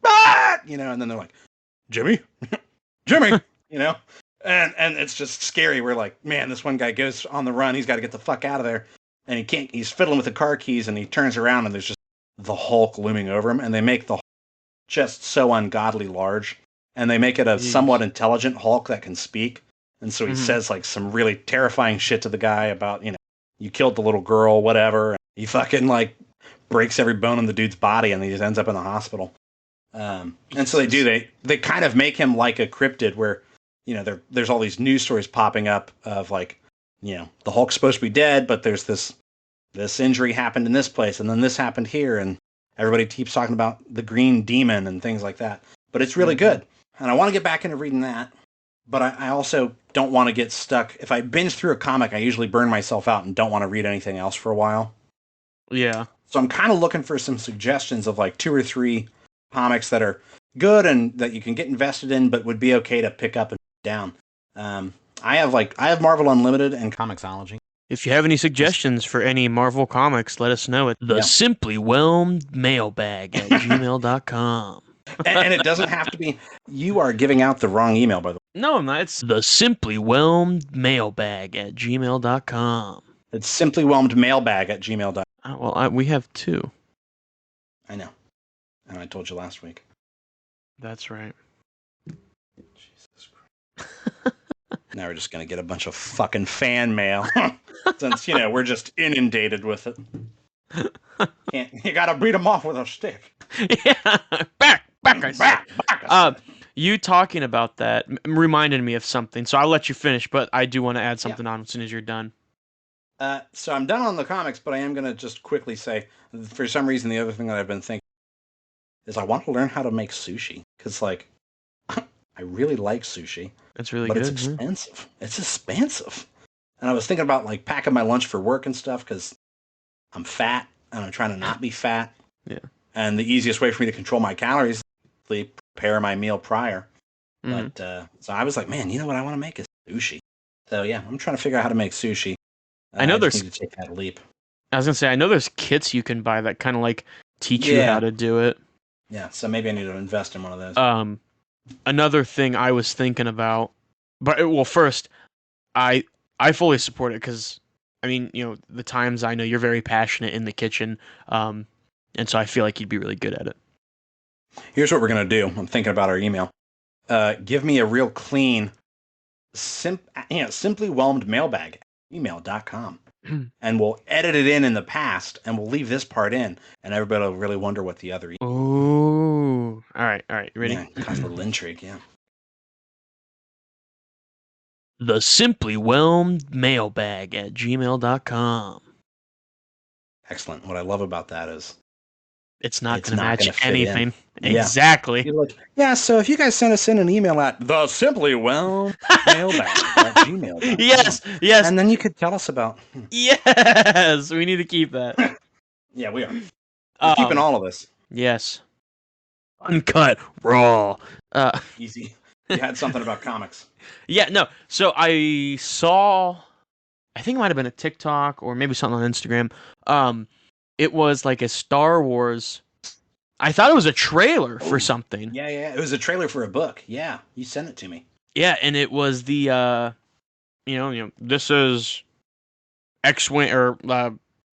S1: and then they're like, Jimmy, Jimmy, and it's just scary. We're like, man, this one guy goes on the run. He's got to get the fuck out of there, and he can't. He's fiddling with the car keys, and he turns around, and there's just the Hulk looming over him, and they make the Hulk just so ungodly large, and they make it a somewhat intelligent Hulk that can speak, and so he says like some really terrifying shit to the guy about, you killed the little girl, whatever. He fucking like breaks every bone in the dude's body, and he just ends up in the hospital. And so they kind of make him like a cryptid, where there's all these news stories popping up of like, the Hulk's supposed to be dead, but there's this injury happened in this place, and then this happened here, and everybody keeps talking about the Green Demon and things like that. But it's really good, and I want to get back into reading that. But I also don't want to get stuck. If I binge through a comic, I usually burn myself out and don't want to read anything else for a while.
S2: Yeah. So
S1: I'm kind of looking for some suggestions of like 2 or 3 comics that are good and that you can get invested in, but would be okay to pick up and down. I have Marvel Unlimited and Comixology.
S2: If you have any suggestions for any Marvel comics, let us know at the Simply Whelmed Mailbag at gmail.com.
S1: And it doesn't have to be. You are giving out the wrong email, by the way.
S2: No, I'm not. It's the Simply Whelmed Mailbag at gmail.com.
S1: It's Simply Whelmed Mailbag at gmail.com.
S2: Well, we have 2.
S1: I know. And I told you last week.
S2: That's right.
S1: Jesus Christ. Now we're just going to get a bunch of fucking fan mail. Since, we're just inundated with it. You got to beat them off with a stick.
S2: Yeah. Back, I said. You talking about that reminded me of something. So I'll let you finish, but I do want to add something on as soon as you're done.
S1: So I'm done on the comics, but I am going to just quickly say, for some reason, the other thing that I've been thinking is I want to learn how to make sushi. Because, like, I really like sushi.
S2: It's really
S1: good. But it's expensive. It's expensive. And I was thinking about, like, packing my lunch for work and stuff, because I'm fat, and I'm trying to not be fat.
S2: Yeah.
S1: And the easiest way for me to control my calories is to prepare my meal prior. But, so I was like, man, you know what I want to make is sushi. So, yeah, I'm trying to figure out how to make sushi.
S2: I know there's
S1: need to take that leap.
S2: I was gonna say I know there's kits you can buy that kind of like teach you how to do it.
S1: Yeah, so maybe I need to invest in one of those.
S2: Another thing I was thinking about, but first, I fully support it because I mean the times I know you're very passionate in the kitchen, and so I feel like you'd be really good at it.
S1: Here's what we're gonna do. I'm thinking about our email. Give me a real clean, simply whelmed mailbag. Email.com. And we'll edit it in the past, and we'll leave this part in, and everybody will really wonder what the other.
S2: Ooh. All right. You ready?
S1: Yeah, cause a little intrigue, yeah.
S2: The Simply Whelmed Mailbag at gmail.com.
S1: Excellent. What I love about that is
S2: it's not
S1: it's
S2: going to
S1: not
S2: match
S1: going to fit in.
S2: anything.
S1: Yeah.
S2: Exactly.
S1: You're like, yeah, so if you guys send us in an email at the simply well mailbag at gmail.com,
S2: Yes, yes,
S1: and then you could tell us about.
S2: yes. We need to keep that.
S1: Yeah, we are. We're keeping all of this.
S2: Yes. Uncut, raw.
S1: Easy. You had something about comics.
S2: Yeah, no. So I saw, I think it might have been a TikTok or maybe something on Instagram. It was like a Star Wars. I thought it was a trailer for something.
S1: Yeah, yeah. It was a trailer for a book. Yeah, you sent it to me.
S2: Yeah, and it was the this is X-wing or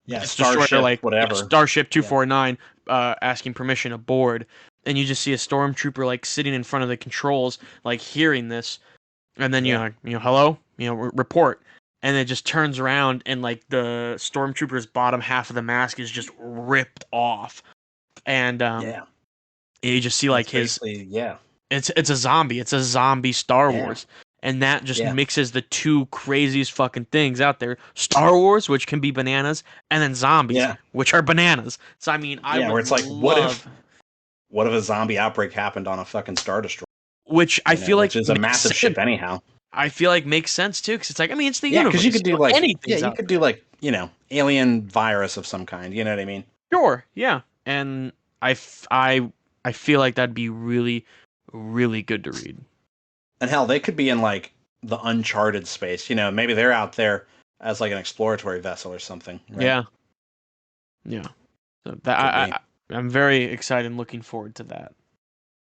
S1: Yeah,
S2: Death Destroyer,
S1: Starship,
S2: like
S1: whatever.
S2: Starship 249, asking permission aboard, and you just see a stormtrooper like sitting in front of the controls, like hearing this, and then hello, report, and it just turns around and like the stormtrooper's bottom half of the mask is just ripped off, and you just see like his it's a zombie Star Wars. And that just mixes the two craziest fucking things out there. Star Wars, which can be bananas, and then zombies, which are bananas. So I mean, I would
S1: where it's like, what if a zombie outbreak happened on a fucking Star Destroyer?
S2: Which I feel like
S1: which is a massive ship anyhow.
S2: I feel like makes sense too, because it's like, I mean, it's the
S1: universe.
S2: Because
S1: you could do like
S2: anything.
S1: You could do like alien virus of some kind. You know what I mean?
S2: Sure, yeah. And I feel like that'd be really, really good to read.
S1: And hell, they could be in like the uncharted space. Maybe they're out there as like an exploratory vessel or something. Right?
S2: Yeah. Yeah. So that I'm very excited and looking forward to that.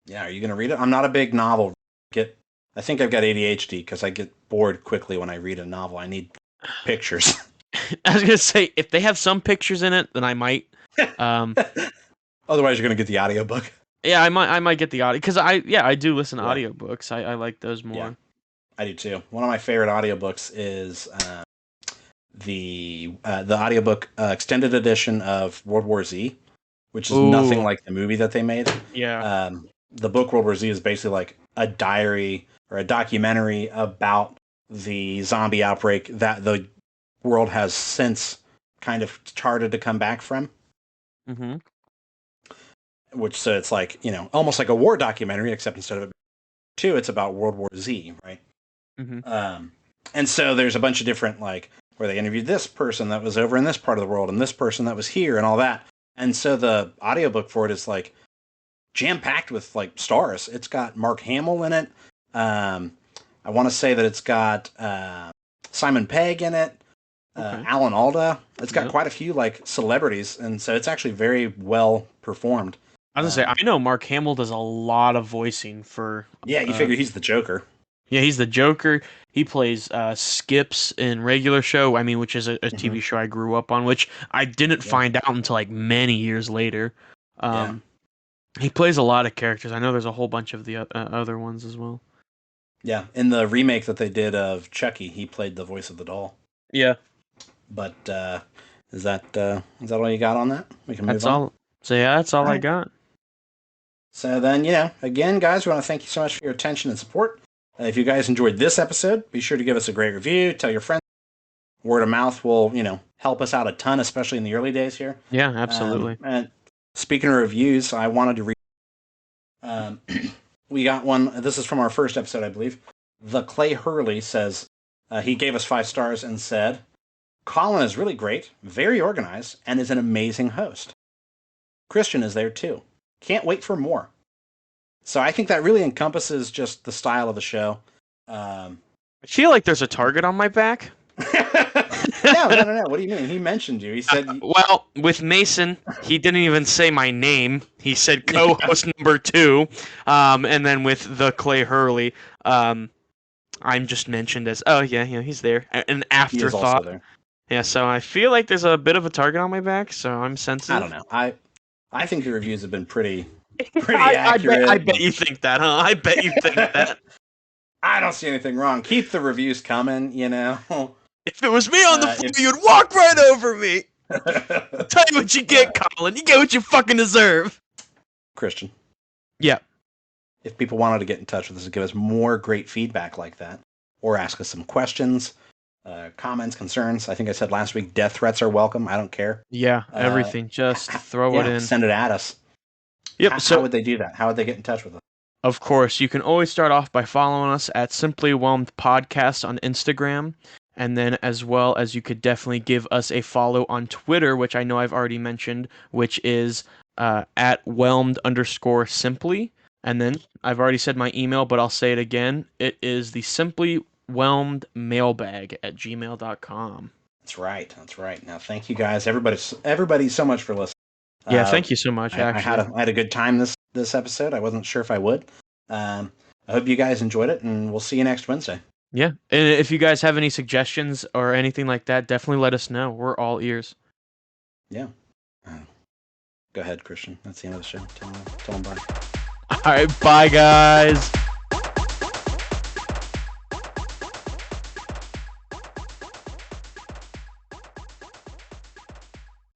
S1: Yeah, are you gonna read it? I'm not a big novel. I think I've got ADHD because I get bored quickly when I read a novel. I need pictures.
S2: I was gonna say, if they have some pictures in it, then I might.
S1: Otherwise, you're gonna get the audiobook.
S2: Yeah, I might get the audio because I do listen to audiobooks. I like those more.
S1: Yeah, I do too. One of my favorite audiobooks is the audiobook extended edition of World War Z, which is nothing like the movie that they made.
S2: Yeah.
S1: The book World War Z is basically like a diary or a documentary about the zombie outbreak that the world has since kind of started to come back from.
S2: Mm-hmm.
S1: Which so it's like almost like a war documentary, except instead of it's about World War Z, right?
S2: Mm-hmm.
S1: And so there's a bunch of different like where they interviewed this person that was over in this part of the world and this person that was here and all that. And so the audiobook for it is like jam packed with like stars. It's got Mark Hamill in it. I want to say that it's got Simon Pegg in it. Alan Alda. It's got quite a few like celebrities, and so it's actually very well performed.
S2: I was gonna say, I know Mark Hamill does a lot of voicing for.
S1: Yeah, you figure he's the Joker.
S2: Yeah, he's the Joker. He plays Skips in Regular Show. I mean, which is a TV show I grew up on, which I didn't find out until like many years later. He plays a lot of characters. I know there's a whole bunch of the other ones as well.
S1: Yeah, in the remake that they did of Chucky, he played the voice of the doll.
S2: Yeah.
S1: But is that all you got on that? We can move
S2: on. All. So yeah, that's all I got.
S1: So then, again, guys, we want to thank you so much for your attention and support. If you guys enjoyed this episode, be sure to give us a great review. Tell your friends. Word of mouth will, help us out a ton, especially in the early days here.
S2: Yeah, absolutely.
S1: And speaking of reviews, I wanted to read. We got one. This is from our first episode, I believe. The Clay Hurley says he gave us 5 stars and said, Colin is really great, very organized, and is an amazing host. Christian is there too. Can't wait for more. So I think that really encompasses just the style of the show.
S2: I feel like there's a target on my back.
S1: No. What do you mean? He mentioned you. He said...
S2: well, with Mason, he didn't even say my name. He said co-host number 2. And then with the Clay Hurley, I'm just mentioned as, he's there. An afterthought. He is also there. Yeah, so I feel like there's a bit of a target on my back, so I'm sensitive.
S1: I don't know. I think the reviews have been pretty accurate.
S2: I bet you think that, huh? I bet you think that.
S1: I don't see anything wrong. Keep the reviews coming,
S2: If it was me on the floor, you'd walk right over me. I'll tell you what you get, Colin. You get what you fucking deserve.
S1: Christian.
S2: Yeah.
S1: If people wanted to get in touch with us and give us more great feedback like that, or ask us some questions, comments, concerns. I think I said last week, death threats are welcome. I don't care.
S2: Yeah, everything. Just throw it
S1: Yeah,
S2: in.
S1: send it at us.
S2: Yep.
S1: How would they do that? How would they get in touch with us?
S2: Of course, you can always start off by following us at Simply Whelmed Podcast on Instagram. And then, as well as you could definitely give us a follow on Twitter, which I know I've already mentioned, which is at whelmed_simply. And then I've already said my email, but I'll say it again. It is the Simply Whelmed mailbag at gmail.com.
S1: That's right. That's right. Now, thank you guys, everybody, so much for listening.
S2: Yeah, thank you so much.
S1: I had a good time this episode. I wasn't sure if I would. I hope you guys enjoyed it, and we'll see you next Wednesday.
S2: Yeah, and if you guys have any suggestions or anything like that, definitely let us know. We're all ears.
S1: Yeah. Go ahead, Christian. That's the end of the show. Tell them bye.
S2: All right, bye, guys.